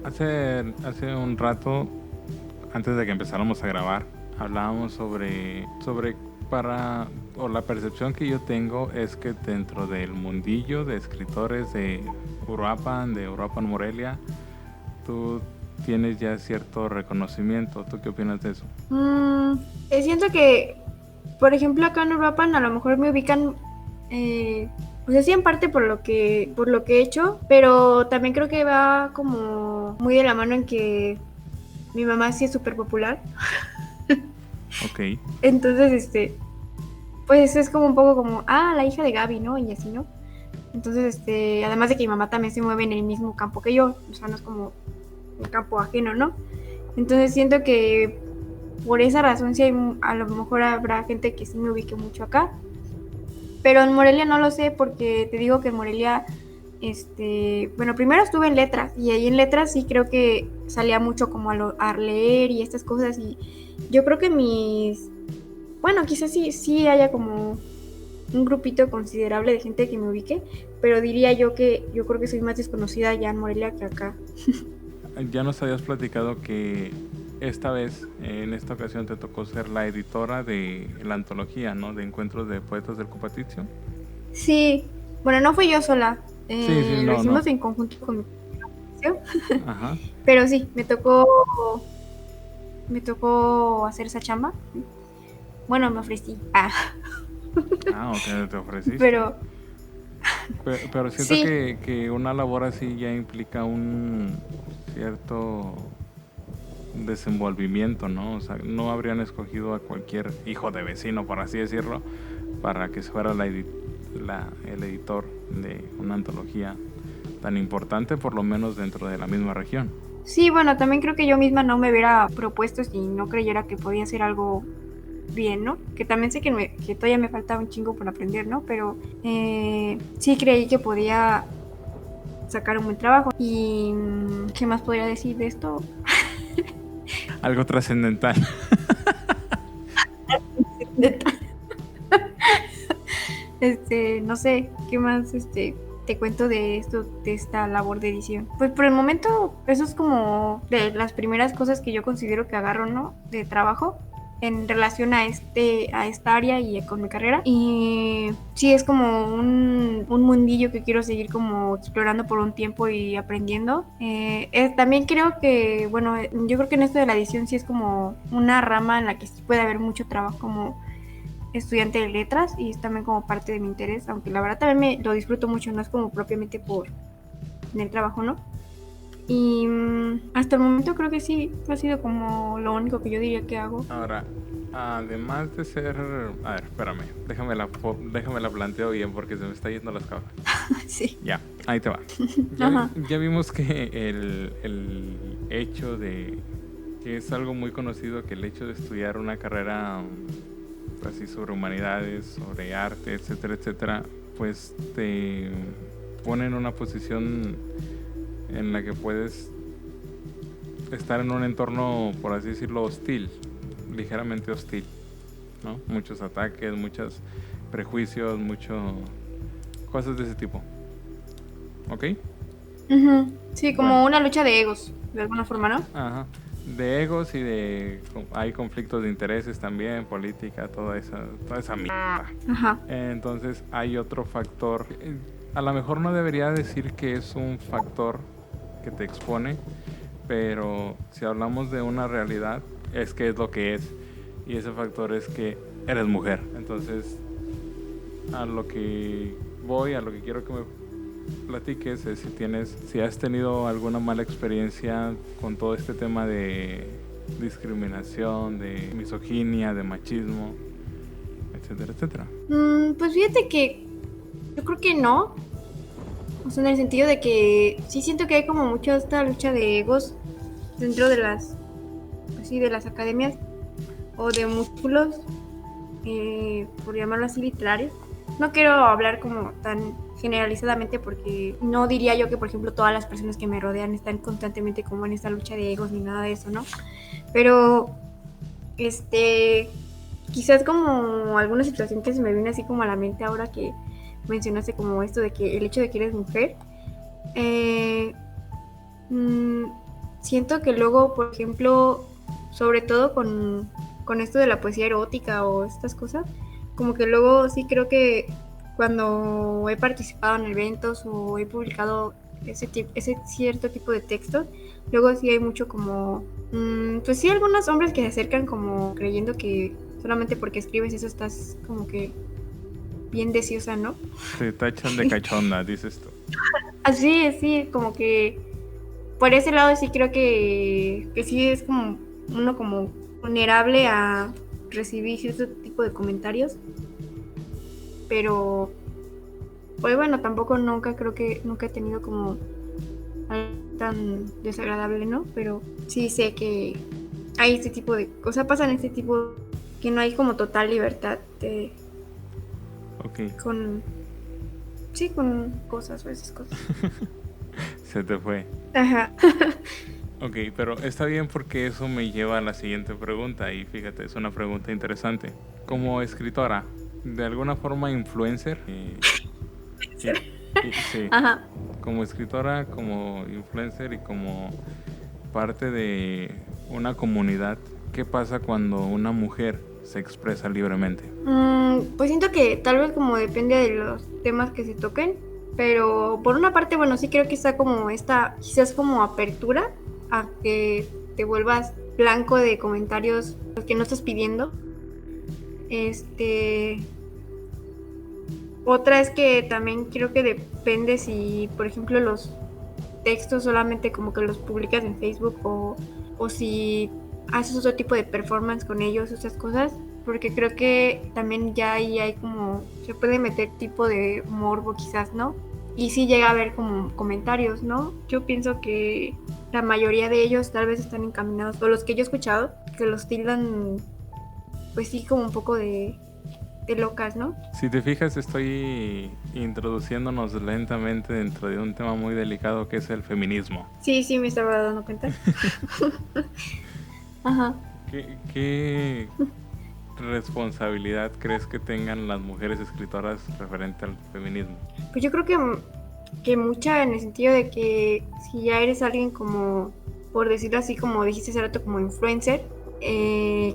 Hace un rato, antes de que empezáramos a grabar, hablábamos sobre la percepción que yo tengo es que dentro del mundillo de escritores de Uruapan Morelia, tú tienes ya cierto reconocimiento. ¿Tú qué opinas de eso? Siento que, por ejemplo, acá en Uruapan a lo mejor me ubican, pues así en parte por lo que he hecho, pero también creo que va como muy de la mano en que mi mamá sí es súper popular. Ok. Entonces, pues es como un poco como, la hija de Gaby, ¿no? Y así, ¿no? Entonces, además de que mi mamá también se mueve en el mismo campo que yo, o sea, no es como un campo ajeno, ¿no? Entonces siento que por esa razón sí a lo mejor habrá gente que sí me ubique mucho acá. Pero en Morelia no lo sé porque te digo que en Morelia, bueno, primero estuve en letras y ahí en letras sí creo que salía mucho como a leer y estas cosas y yo creo que bueno, quizás sí haya como un grupito considerable de gente que me ubique, pero diría yo que yo creo que soy más desconocida allá en Morelia que acá. Ya nos habías platicado que esta vez, en esta ocasión, te tocó ser la editora de la antología, ¿no? De Encuentros de Poetas del Copatizio. Sí, bueno, no fui yo sola, Sí, sí, lo no, no. hicimos en conjunto con mi profesor, Ajá. pero sí, me tocó hacer esa chamba. Bueno, me ofrecí. Ah, ok, te ofreciste. Pero Pero siento sí, que una labor así ya implica un cierto desenvolvimiento, ¿no? O sea, no habrían escogido a cualquier hijo de vecino, por así decirlo, para que fuera el editor de una antología tan importante, por lo menos dentro de la misma región. sí, bueno, también creo que yo misma no me hubiera propuesto si no creyera que podía hacer algo bien, ¿no? Que también sé que todavía me faltaba un chingo por aprender, ¿no? Pero sí creí que podía sacar un buen trabajo. ¿Y qué más podría decir de esto? Algo trascendental. No sé, ¿qué más te cuento de esto, de esta labor de edición? Pues por el momento, eso es como de las primeras cosas que yo considero que agarro, ¿no? De trabajo en relación a esta área y con mi carrera. Y sí, es como un mundillo que quiero seguir como explorando por un tiempo y aprendiendo. También creo que, bueno, yo creo que en esto de la edición sí es como una rama en la que sí puede haber mucho trabajo como estudiante de letras y es también como parte de mi interés, aunque la verdad también lo disfruto mucho, no es como propiamente por tener trabajo, ¿no? Y hasta el momento creo que sí, ha sido como lo único que yo diría que hago. Ahora, además de ser... A ver, espérame, déjame la planteo bien porque se me está yendo las cabras. Sí. Ya, ahí te va. Ajá. Ya vimos que el hecho de... que es algo muy conocido, que el hecho de estudiar una carrera así sobre humanidades, sobre arte, etcétera, etcétera, pues te pone en una posición en la que puedes estar en un entorno, por así decirlo, hostil, ligeramente hostil, ¿no? Muchos ataques, muchos prejuicios, cosas de ese tipo, ¿ok? Ujú. Sí, Bueno, como una lucha de egos, de alguna forma, ¿no? ajá. De egos y hay conflictos de intereses también, política, toda esa mierda. Ajá. Entonces hay otro factor, a lo mejor no debería decir que es un factor que te expone, pero si hablamos de una realidad, es que es lo que es. Y ese factor es que eres mujer. Entonces, a lo que quiero que me platiques es si has tenido alguna mala experiencia con todo este tema de discriminación, de misoginia, de machismo, etcétera, etcétera. Pues fíjate que yo creo que no. O sea, en el sentido de que sí siento que hay como mucho esta lucha de egos dentro de de las academias o de músculos, por llamarlo así, literarios. No quiero hablar como tan generalizadamente porque no diría yo que, por ejemplo, todas las personas que me rodean están constantemente como en esta lucha de egos ni nada de eso, ¿no? Pero, quizás como alguna situación que se me viene así como a la mente ahora que mencionaste como esto de que el hecho de que eres mujer, eh, mmm, siento que luego, por ejemplo, sobre todo con esto de la poesía erótica o estas cosas, como que luego sí creo que cuando he participado en eventos o he publicado ese cierto tipo de textos, luego sí hay mucho como, pues sí, algunos hombres que se acercan como creyendo que solamente porque escribes eso estás como que bien deseosa, ¿no? Te tachan de cachonda, dices tú. Así, sí, como que por ese lado sí creo que sí es como uno como vulnerable a recibir cierto tipo de comentarios, pero pues bueno, tampoco nunca he tenido como algo tan desagradable, ¿no? Pero sí sé que hay este tipo de cosas, pasan este tipo que no hay como total libertad de, Ok. con, sí, con cosas o esas cosas. Se te fue. Ajá. Ok, pero está bien porque eso me lleva a la siguiente pregunta y fíjate, es una pregunta interesante. Como escritora, de alguna forma influencer, y- sí, Ajá. como escritora, como influencer y como parte de una comunidad, ¿qué pasa cuando una mujer se expresa libremente? Pues siento que tal vez como depende de los temas que se toquen, pero por una parte, bueno, sí creo que está como esta, quizás como apertura a que te vuelvas blanco de comentarios que no estás pidiendo. Este, Otra es que también creo que depende si, por ejemplo, los textos solamente como que los publicas en Facebook o si haces otro tipo de performance con ellos, esas cosas, porque creo que también ya ahí hay como, se puede meter tipo de morbo quizás, ¿no? Y sí llega a haber como comentarios, ¿no? Yo pienso que la mayoría de ellos tal vez están encaminados, o los que yo he escuchado, que los tildan, pues sí, como un poco de locas, ¿no? Si te fijas, estoy introduciéndonos lentamente dentro de un tema muy delicado que es el feminismo. Sí, sí, me estaba dando cuenta. Ajá. ¿Qué responsabilidad crees que tengan las mujeres escritoras referente al feminismo? Pues yo creo que mucha en el sentido de que si ya eres alguien como, por decirlo así, como dijiste hace rato, como influencer,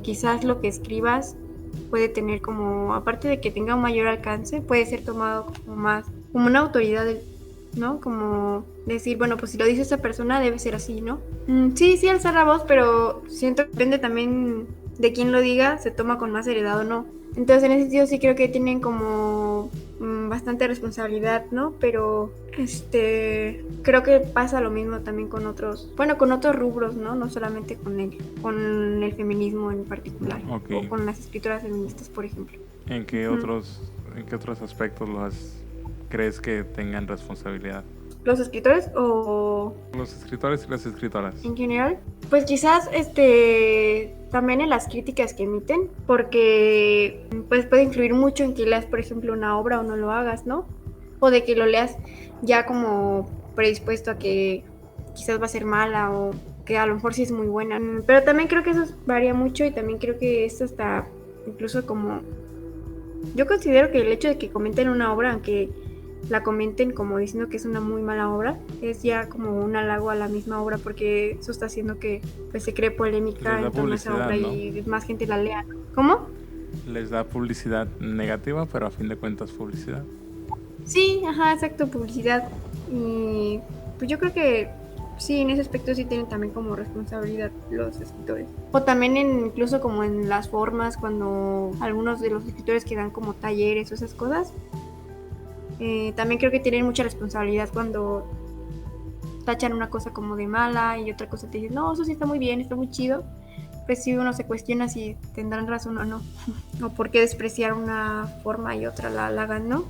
quizás lo que escribas puede tener como, aparte de que tenga un mayor alcance, puede ser tomado como más, como una autoridad, ¿no? Como decir, bueno, pues si lo dice esta persona debe ser así, ¿no? Sí, sí, alzar la voz, pero siento que depende también de quién lo diga, se toma con más seriedad o no. Entonces, en ese sentido sí creo que tienen como bastante responsabilidad, ¿no? Pero creo que pasa lo mismo también con otros, bueno, con otros rubros, ¿no? No solamente con el feminismo en particular, Ok. o con las escritoras feministas, por ejemplo. ¿En qué Ujú. otros aspectos crees que tengan responsabilidad? Los escritores o Los escritores y las escritoras. en general, pues quizás también en las críticas que emiten, porque pues puede influir mucho en que leas, por ejemplo, una obra o no lo hagas, ¿no? O de que lo leas ya como predispuesto a que quizás va a ser mala o que a lo mejor sí es muy buena. Pero también creo que eso varía mucho y también creo que esto está incluso como yo considero que el hecho de que comenten una obra, aunque la comenten como diciendo que es una muy mala obra, es ya como un halago a la misma obra porque eso está haciendo que pues se cree Les polémica da en torno a esa publicidad, obra ¿no? y más gente la lea. ¿Cómo? Les da publicidad negativa, pero a fin de cuentas publicidad. Sí, ajá, exacto, publicidad. Y pues yo creo que sí, en ese aspecto sí tienen también como responsabilidad los escritores. O también incluso como en las formas, cuando algunos de los escritores que dan como talleres o esas cosas, también creo que tienen mucha responsabilidad cuando tachan una cosa como de mala y otra cosa te dicen, no, eso sí está muy bien, está muy chido. Pues sí, uno se cuestiona si tendrán razón o no. O por qué despreciar una forma y otra la hagan, ¿no?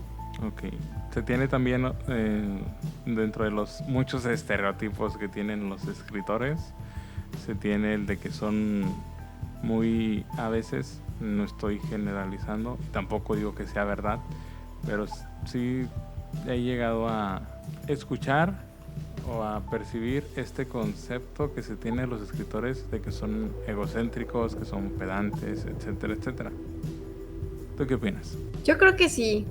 Ok. Se tiene también dentro de los muchos estereotipos que tienen los escritores, se tiene el de que son muy, a veces, no estoy generalizando, tampoco digo que sea verdad, pero sí he llegado a escuchar o a percibir este concepto que se tiene de los escritores de que son egocéntricos, que son pedantes, etcétera, etcétera. ¿Tú qué opinas? Yo creo que sí.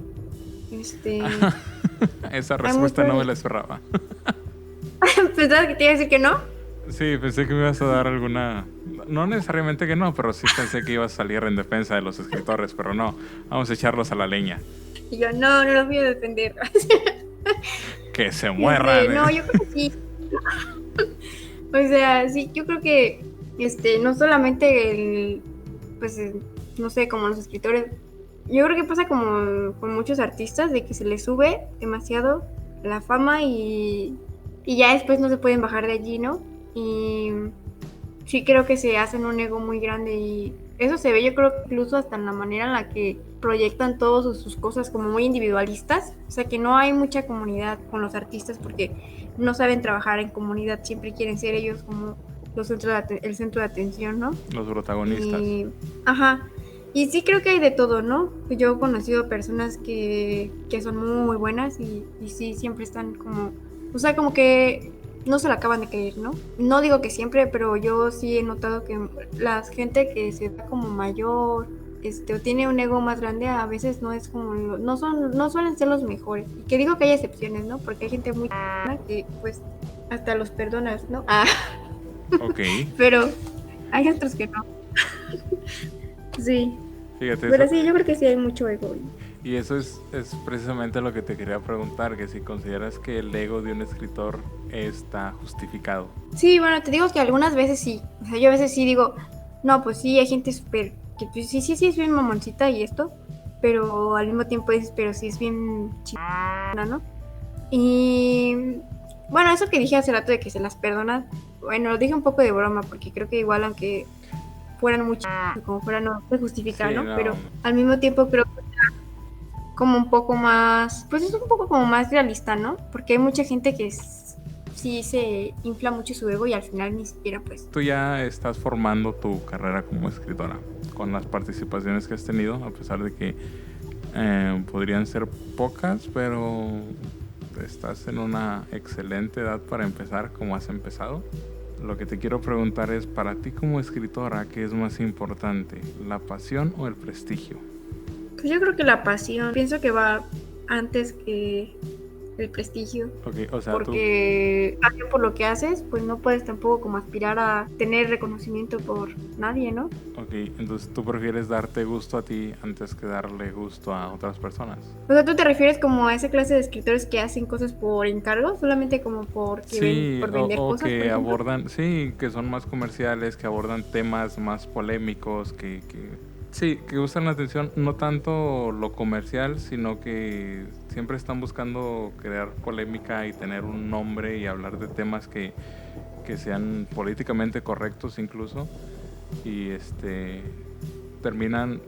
Esa Hay respuesta no me muchos. la esperaba. ¿Pensabas que te iba a decir que no? Sí, pensé que me ibas a dar alguna... No necesariamente que no, pero sí pensé que ibas a salir en defensa de los escritores, pero no, vamos a echarlos a la leña. Y yo, no, no los voy a defender. Que se mueran. No, yo creo que sí. O sea, sí, yo creo que no solamente pues no sé, como los escritores, yo creo que pasa como con muchos artistas de que se les sube demasiado la fama y ya después no se pueden bajar de allí, ¿no? Y sí creo que se hacen un ego muy grande y eso se ve yo creo incluso hasta en la manera en la que proyectan todas sus cosas como muy individualistas, o sea que no hay mucha comunidad con los artistas porque no saben trabajar en comunidad, siempre quieren ser ellos como el centro de atención, ¿no? Los protagonistas. Ajá. Y sí creo que hay de todo, ¿no? Yo he conocido personas que son muy buenas y sí siempre están como, o sea, como que no se la acaban de creer, ¿no? No digo que siempre, pero yo sí he notado que la gente que se da como mayor, o tiene un ego más grande, a veces no es como, no suelen ser los mejores. Y que digo que hay excepciones, ¿no? Porque hay gente muy buena que pues hasta los perdonas, ¿no? Ok. Pero hay otros que no. Sí. Fíjate Pero eso. sí, yo creo que sí hay mucho ego. Y eso es precisamente lo que te quería preguntar, que si consideras que el ego de un escritor está justificado. Sí, bueno, te digo que algunas veces sí. O sea, yo a veces sí digo, no, pues sí, hay gente súper, que pues, sí es bien mamoncita y esto, pero al mismo tiempo dices, pero sí es bien chingona, ¿no? Y bueno, eso que dije hace rato de que se las perdonan, bueno, lo dije un poco de broma, porque creo que igual aunque fueran muy como fuera, no se justifica, Sí, ¿no? no. Pero al mismo tiempo creo que como un poco más, pues es un poco como más realista, ¿no? Porque hay mucha gente que sí se infla mucho su ego y al final ni siquiera pues. Tú ya estás formando tu carrera como escritora con las participaciones que has tenido, a pesar de que podrían ser pocas, pero estás en una excelente edad para empezar como has empezado. Lo que te quiero preguntar es, para ti como escritora, ¿qué es más importante, la pasión o el prestigio? Pues yo creo que la pasión, pienso que va antes que el prestigio. Okay, o sea, porque también por lo que haces, pues no puedes tampoco como aspirar a tener reconocimiento por nadie, ¿no? Ok, entonces tú prefieres darte gusto a ti antes que darle gusto a otras personas. O sea, ¿tú te refieres como a esa clase de escritores que hacen cosas por encargo? Solamente como Sí, por vender o cosas, por que ejemplo. abordan, sí, que son más comerciales, que abordan temas más polémicos, sí, que usan la atención no tanto lo comercial, sino que siempre están buscando crear polémica y tener un nombre y hablar de temas que sean políticamente correctos incluso, y terminan,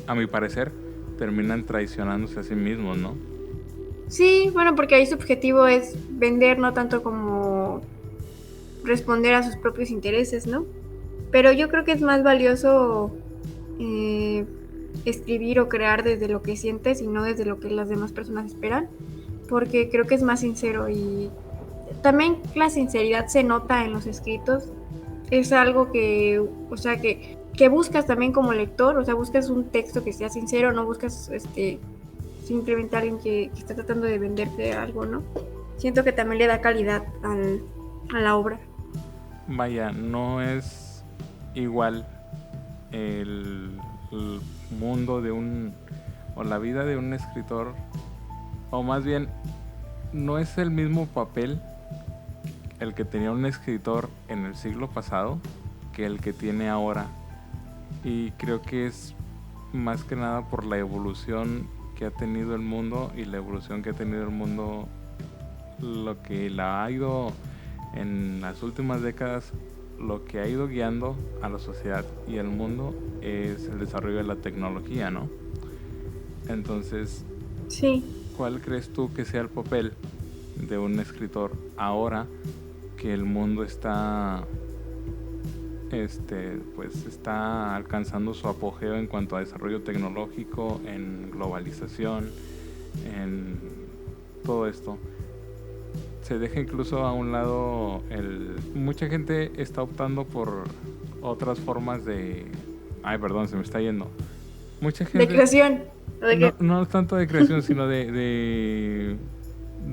a mi parecer, terminan traicionándose a sí mismos, ¿no? Sí, bueno, porque ahí su objetivo es vender, no tanto como responder a sus propios intereses, ¿no? Pero yo creo que es más valioso eh, escribir o crear desde lo que sientes y no desde lo que las demás personas esperan, porque creo que es más sincero y también la sinceridad se nota en los escritos. Es algo que, o sea, que buscas también como lector, o sea, buscas un texto que sea sincero, no buscas simplemente alguien que está tratando de venderte algo, ¿no? Siento que también le da calidad a la obra. Vaya, no es igual el mundo o la vida de un escritor, o más bien, no es el mismo papel el que tenía un escritor en el siglo pasado que el que tiene ahora. Y creo que es más que nada por la evolución que ha tenido el mundo, y la evolución que ha tenido el mundo, lo que la ha ido en las últimas décadas, lo que ha ido guiando a la sociedad y el mundo es el desarrollo de la tecnología, ¿no? Entonces, Sí. ¿cuál crees tú que sea el papel de un escritor ahora que el mundo está pues está alcanzando su apogeo en cuanto a desarrollo tecnológico, en globalización, en todo esto? Se deja incluso a un lado mucha gente está optando por otras formas de... Ay, perdón, se me está yendo. Mucha gente... ¿De creación? No tanto de creación, sino de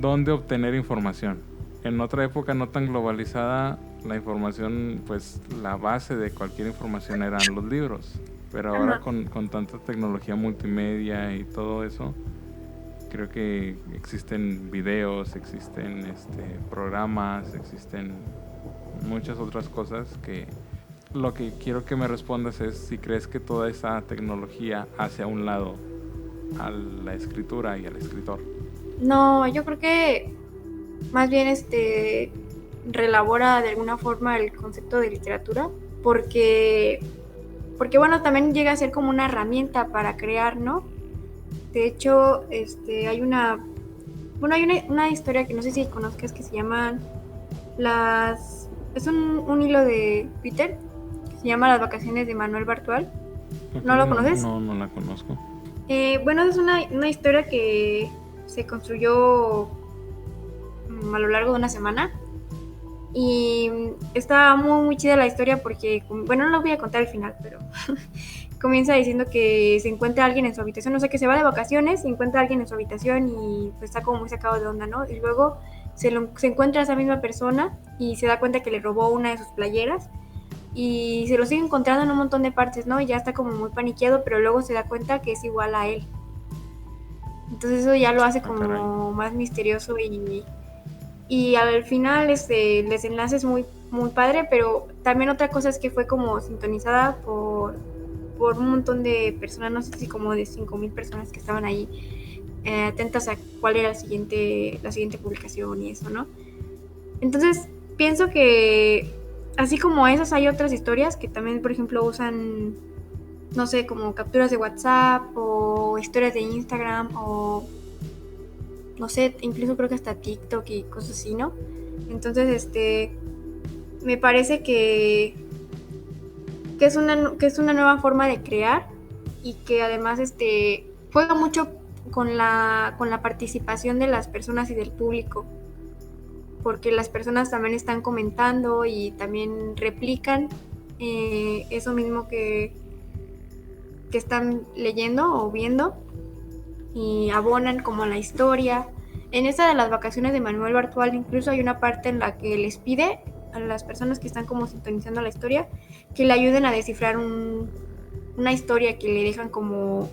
dónde obtener información. En otra época no tan globalizada, la información, pues la base de cualquier información eran los libros. Pero ahora con tanta tecnología multimedia y todo eso, creo que existen videos, existen programas, existen muchas otras cosas que... Lo que quiero que me respondas es si crees que toda esa tecnología hace a un lado a la escritura y al escritor. No, yo creo que más bien relabora de alguna forma el concepto de literatura, porque bueno, también llega a ser como una herramienta para crear, ¿no? De hecho, hay una historia que no sé si conozcas que se llaman las es un hilo de Twitter que se llama Las vacaciones de Manuel Bartual. Ok, ¿No lo conoces? No la conozco. Bueno, es una historia que se construyó a lo largo de una semana. Y está muy chida la historia porque, bueno, no lo voy a contar al final, pero comienza diciendo que se encuentra alguien en su habitación, o sea, que se va de vacaciones, se encuentra alguien en su habitación y pues está como muy sacado de onda, ¿no? Y luego se encuentra a esa misma persona y se da cuenta que le robó una de sus playeras y se lo sigue encontrando en un montón de partes, ¿no? Y ya está como muy paniqueado, pero luego se da cuenta que es igual a él. Entonces eso ya lo hace Ah, caray. como más misterioso y al final el desenlace es muy padre, pero también otra cosa es que fue como sintonizada por un montón de personas, no sé si como de 5,000 personas que estaban ahí atentas a cuál era la siguiente publicación y eso, ¿no? Entonces, pienso que así como esas hay otras historias que también, por ejemplo, usan, no sé, como capturas de WhatsApp o historias de Instagram o no sé, incluso creo que hasta TikTok y cosas así, ¿no? Entonces, me parece que es una nueva forma de crear y que además juega mucho con la participación de las personas y del público, porque las personas también están comentando y también replican eso mismo que están leyendo o viendo y abonan como la historia. En esta de las vacaciones de Manuel Bartual incluso hay una parte en la que les pide a las personas que están como sintonizando la historia que le ayuden a descifrar una historia que le dejan como,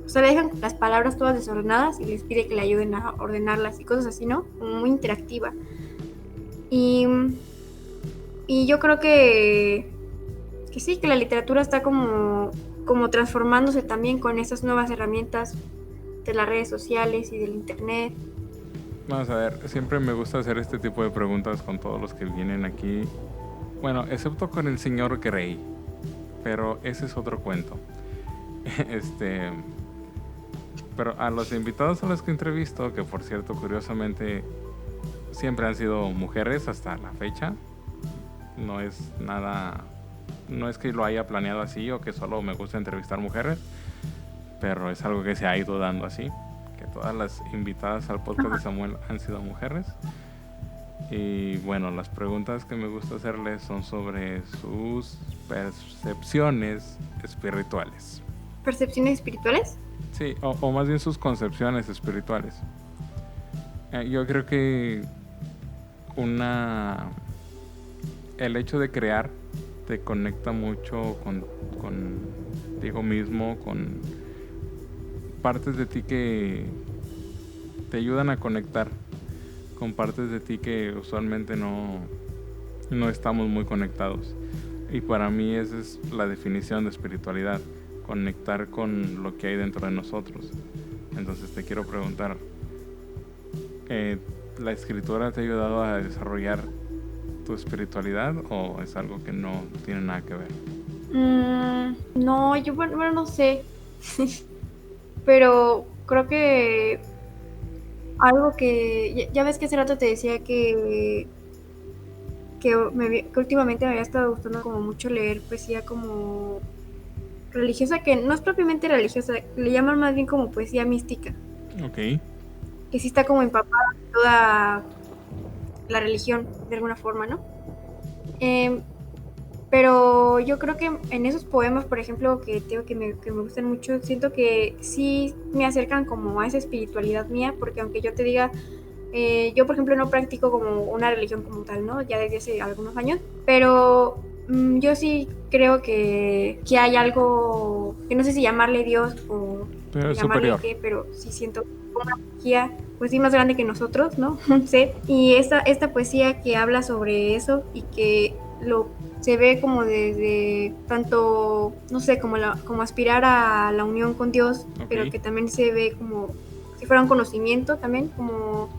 o sea, le dejan las palabras todas desordenadas y les pide que le ayuden a ordenarlas y cosas así, ¿no? Como muy interactiva. Y, y yo creo que sí, que la literatura está como transformándose también con esas nuevas herramientas de las redes sociales y del internet. Vamos a ver, siempre me gusta hacer este tipo de preguntas con todos los que vienen aquí. Bueno, excepto con el señor Grey, pero ese es otro cuento. Este, pero a los invitados a los que entrevisto, que por cierto, curiosamente, siempre han sido mujeres hasta la fecha. No es nada, no es que lo haya planeado así o que solo me gusta entrevistar mujeres, pero es algo que se ha ido dando así, que todas las invitadas al podcast de Samuel han sido mujeres. Y bueno, las preguntas que me gusta hacerles son sobre sus percepciones espirituales. ¿Percepciones espirituales? Sí, o más bien sus concepciones espirituales. Yo creo que el hecho de crear te conecta mucho contigo mismo, con partes de ti que te ayudan a conectar con partes de ti que usualmente no estamos muy conectados. Y para mí esa es la definición de espiritualidad, conectar con lo que hay dentro de nosotros. Entonces te quiero preguntar, ¿la escritura te ha ayudado a desarrollar tu espiritualidad o es algo que no tiene nada que ver? No, yo bueno, no sé, pero creo que algo que, ya ves que hace rato te decía que últimamente me había estado gustando como mucho leer poesía como religiosa, que no es propiamente religiosa, le llaman más bien como poesía mística, Ok. que sí está como empapada en toda la religión de alguna forma, ¿no? Eh, pero yo creo que en esos poemas, por ejemplo, que tengo que me gustan mucho, siento que sí me acercan como a esa espiritualidad mía, porque aunque yo te diga, yo por ejemplo no practico como una religión como tal, ¿no? Ya desde hace algunos años, pero yo sí creo que hay algo, que no sé si llamarle Dios o Pero es llamarle superior. qué, pero sí siento una energía, pues sí, más grande que nosotros, ¿no? Un ser. Y esta poesía que habla sobre eso y que se ve como desde tanto, no sé, como aspirar a la unión con Dios, pero Ok. que también se ve como si fuera un conocimiento también, como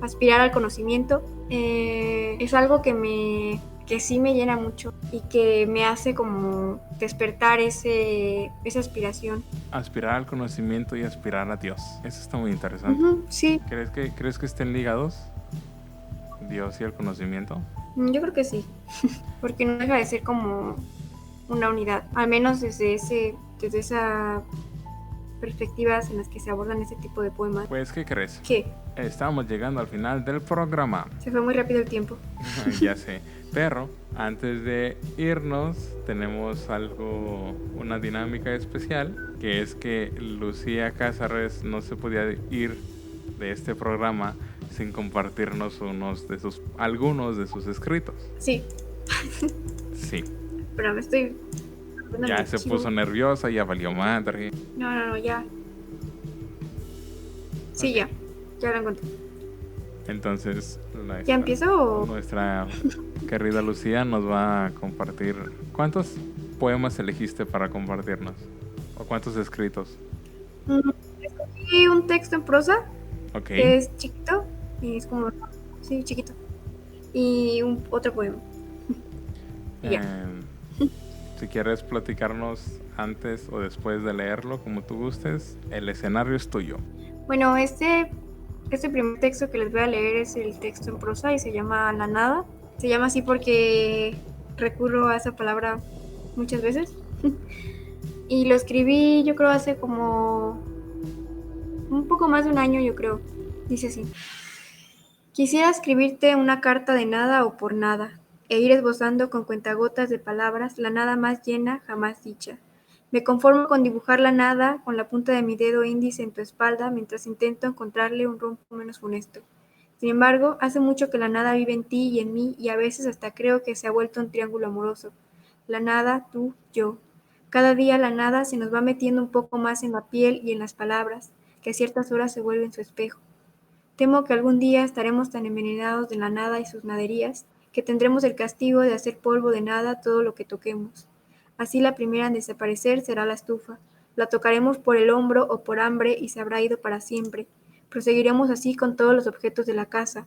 aspirar al conocimiento, es algo que sí me llena mucho y que me hace como despertar esa aspiración. Aspirar al conocimiento y aspirar a Dios. Eso está muy interesante. Sí, ¿Crees que estén ligados Dios y el conocimiento? Yo creo que sí, porque no deja de ser como una unidad, al menos desde esa perspectivas en las que se abordan ese tipo de poemas. Pues, ¿qué crees? ¿Qué? Estamos llegando al final del programa. Se fue muy rápido el tiempo. Ya sé, pero antes de irnos tenemos una dinámica especial, que es que Lucía Cázares no se podía ir de este programa sin compartirnos algunos de sus escritos. Sí. Sí. Pero me estoy... Ya se puso nerviosa, ya valió madre. No, ya. Sí, Ok. ya lo encontré. Entonces, ¿Ya empiezo o...? nuestra querida Lucía nos va a compartir. ¿Cuántos poemas elegiste para compartirnos? ¿O cuántos escritos? Escogí un texto en prosa, Ok. que es chiquito, y es como... Sí, chiquito. Y otro poema. Y ya. Si quieres platicarnos antes o después de leerlo, como tú gustes, el escenario es tuyo. Bueno, este primer texto que les voy a leer es el texto en prosa y se llama La Nada. Se llama así porque recurro a esa palabra muchas veces. Y lo escribí, yo creo, hace como un poco más de un año, yo creo. Dice así: quisiera escribirte una carta de nada o por nada, e ir esbozando con cuentagotas de palabras la nada más llena jamás dicha. Me conformo con dibujar la nada con la punta de mi dedo índice en tu espalda mientras intento encontrarle un rumbo menos funesto. Sin embargo, hace mucho que la nada vive en ti y en mí, y a veces hasta creo que se ha vuelto un triángulo amoroso. La nada, tú, yo. Cada día la nada se nos va metiendo un poco más en la piel y en las palabras, que a ciertas horas se vuelven su espejo. Temo que algún día estaremos tan envenenados de la nada y sus naderías, que tendremos el castigo de hacer polvo de nada todo lo que toquemos. Así la primera en desaparecer será la estufa. La tocaremos por el hombro o por hambre y se habrá ido para siempre. Proseguiremos así con todos los objetos de la casa.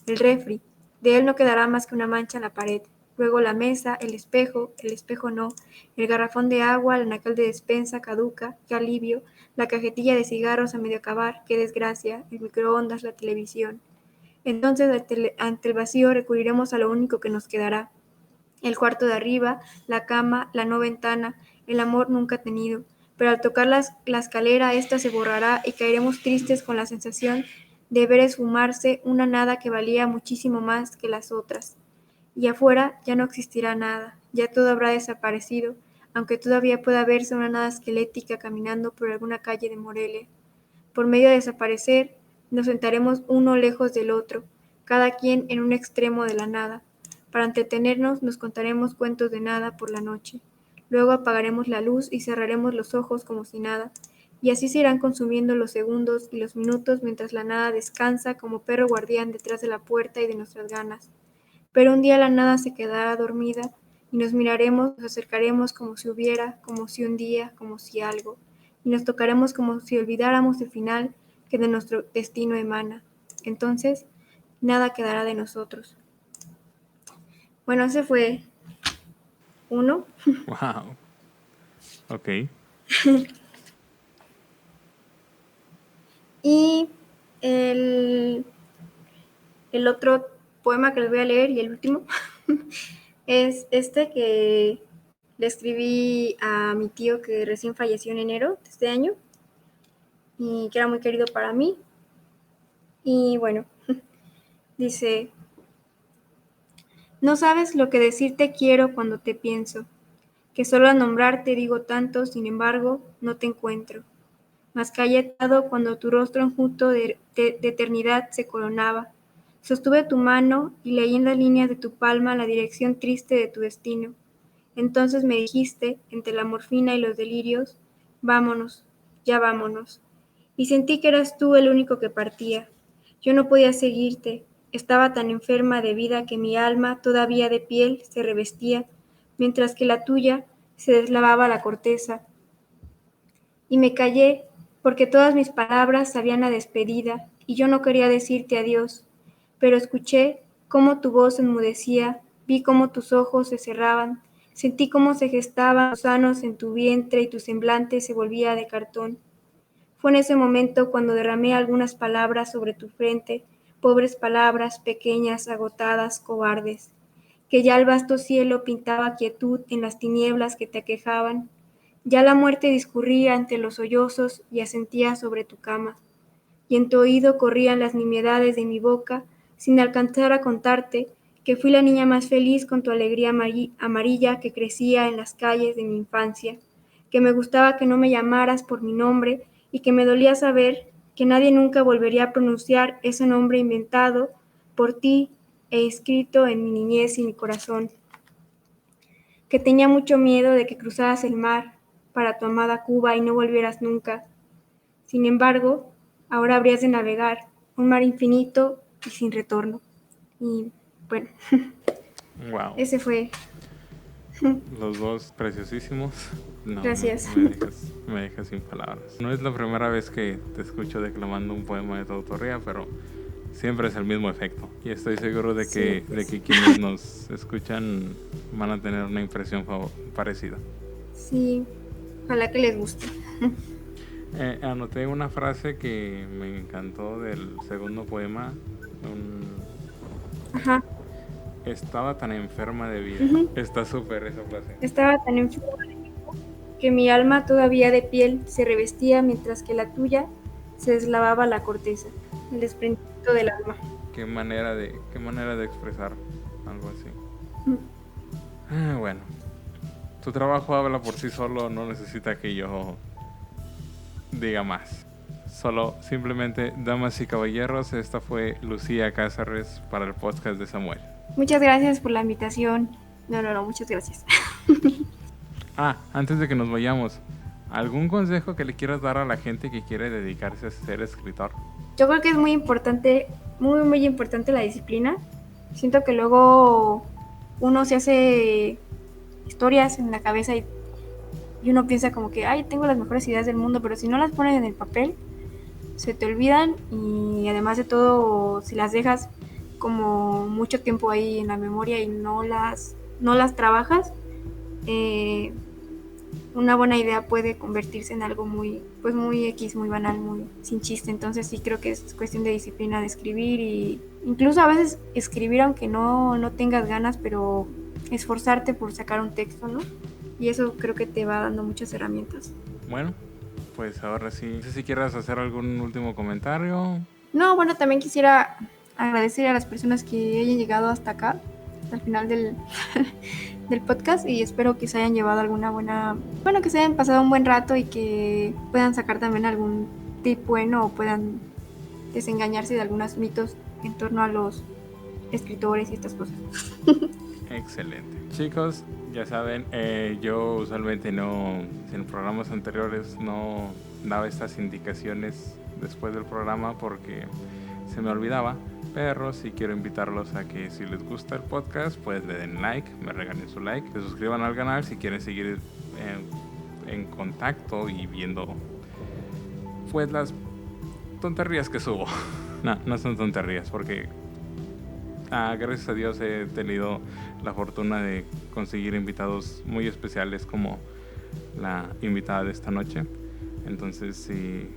El refri, de él no quedará más que una mancha en la pared. Luego la mesa, el espejo no, el garrafón de agua, el anaquel de despensa caduca, qué alivio, la cajetilla de cigarros a medio acabar, qué desgracia, el microondas, la televisión. Entonces, ante el vacío recurriremos a lo único que nos quedará: el cuarto de arriba, la cama, la no ventana, el amor nunca tenido. Pero al tocar la escalera, esta se borrará y caeremos tristes con la sensación de ver esfumarse una nada que valía muchísimo más que las otras. Y afuera ya no existirá nada, ya todo habrá desaparecido, aunque todavía pueda verse una nada esquelética caminando por alguna calle de Morelia. Por medio de desaparecer, nos sentaremos uno lejos del otro, cada quien en un extremo de la nada. Para entretenernos nos contaremos cuentos de nada por la noche. Luego apagaremos la luz y cerraremos los ojos como si nada, y así se irán consumiendo los segundos y los minutos mientras la nada descansa como perro guardián detrás de la puerta y de nuestras ganas. Pero un día la nada se quedará dormida y nos miraremos, nos acercaremos como si hubiera, como si un día, como si algo, y nos tocaremos como si olvidáramos el final que de nuestro destino emana. Entonces, nada quedará de nosotros. Bueno, ese fue uno. Wow. Ok. Y el otro poema que les voy a leer, y el último, es este que le escribí a mi tío que recién falleció en enero de este año y que era muy querido para mí. Y bueno, dice: no sabes lo que decirte quiero cuando te pienso, que solo al nombrarte digo tanto, sin embargo, no te encuentro. Mas calletado cuando tu rostro enjuto de eternidad se coronaba. Sostuve tu mano y leí en las líneas de tu palma la dirección triste de tu destino. Entonces me dijiste, entre la morfina y los delirios: vámonos, ya vámonos. Y sentí que eras tú el único que partía. Yo no podía seguirte, estaba tan enferma de vida que mi alma, todavía de piel, se revestía, mientras que la tuya se deslavaba la corteza. Y me callé, porque todas mis palabras sabían a despedida, y yo no quería decirte adiós, pero escuché cómo tu voz enmudecía, vi cómo tus ojos se cerraban, sentí cómo se gestaban los sanos en tu vientre y tu semblante se volvía de cartón. Fue en ese momento cuando derramé algunas palabras sobre tu frente, pobres palabras, pequeñas, agotadas, cobardes. que ya el vasto cielo pintaba quietud en las tinieblas que te aquejaban. Ya la muerte discurría entre los sollozos y asentía sobre tu cama, y en tu oído corrían las nimiedades de mi boca, sin alcanzar a contarte que fui la niña más feliz con tu alegría amarilla que crecía en las calles de mi infancia, que me gustaba que no me llamaras por mi nombre y que me dolía saber que nadie nunca volvería a pronunciar ese nombre inventado por ti e escrito en mi niñez y mi corazón, que tenía mucho miedo de que cruzaras el mar para tu amada Cuba y no volvieras nunca. Sin embargo, ahora habrías de navegar un mar infinito y sin retorno. Y bueno, Wow. ese fue. Los dos preciosísimos. No, Gracias. me dejas sin palabras. No es la primera vez que te escucho declamando un poema de tu autoría, pero siempre es el mismo efecto. Y estoy seguro de que, Sí, pues. de que quienes nos escuchan van a tener una impresión parecida. Sí, ojalá que les guste. Anoté una frase que me encantó del segundo poema. Ajá. Estaba tan enferma de vida. Ujú. Está súper esa frase. Estaba tan enferma de mí que mi alma todavía de piel se revestía mientras que la tuya se deslavaba la corteza, el desprendimiento del alma. Qué manera de expresar algo así. Mm. Bueno, tu trabajo habla por sí solo, no necesita que yo diga más. Solo, simplemente, damas y caballeros, esta fue Lucía Cázares para el podcast de Samuel. Muchas gracias por la invitación. No, muchas gracias. Antes de que nos vayamos, ¿algún consejo que le quieras dar a la gente que quiere dedicarse a ser escritor? Yo creo que es muy importante, muy importante la disciplina. Siento que luego uno se hace historias en la cabeza y uno piensa como que, ay, tengo las mejores ideas del mundo, pero si no las pones en el papel, se te olvidan y además de todo, si las dejas como mucho tiempo ahí en la memoria y no las trabajas, una buena idea puede convertirse en algo muy X, muy banal, muy sin chiste. Entonces sí creo que es cuestión de disciplina de escribir y incluso a veces escribir aunque no tengas ganas, pero esforzarte por sacar un texto, ¿no? Y eso creo que te va dando muchas herramientas. Bueno, pues ahora sí. No sé si quieras hacer algún último comentario. No, bueno, también quisiera agradecer a las personas que hayan llegado hasta acá, hasta el final del podcast, y espero que se hayan llevado alguna buena, bueno, que se hayan pasado un buen rato y que puedan sacar también algún tip bueno o puedan desengañarse de algunos mitos en torno a los escritores y estas cosas. Excelente. Chicos, ya saben, yo usualmente en programas anteriores no daba estas indicaciones después del programa porque se me olvidaba, pero sí quiero invitarlos a que si les gusta el podcast, pues le den like, me regalen su like, se suscriban al canal si quieren seguir en contacto y viendo pues las tonterías que subo. No son tonterías porque gracias a Dios he tenido la fortuna de conseguir invitados muy especiales como la invitada de esta noche. Entonces, sí,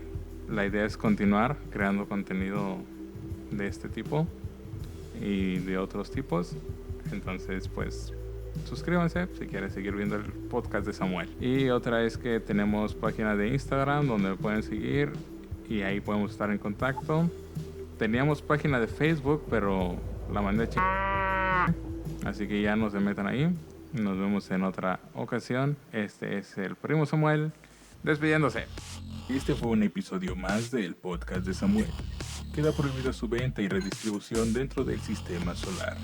la idea es continuar creando contenido de este tipo y de otros tipos. Entonces, pues, suscríbanse si quieren seguir viendo el podcast de Samuel. Y otra es que tenemos página de Instagram donde me pueden seguir y ahí podemos estar en contacto. Teníamos página de Facebook, pero la mandé a chingar, así que ya no se metan ahí. Nos vemos en otra ocasión. Este es el primo Samuel despidiéndose. Este fue un episodio más del podcast de Samuel. Queda prohibida su venta y redistribución dentro del sistema solar.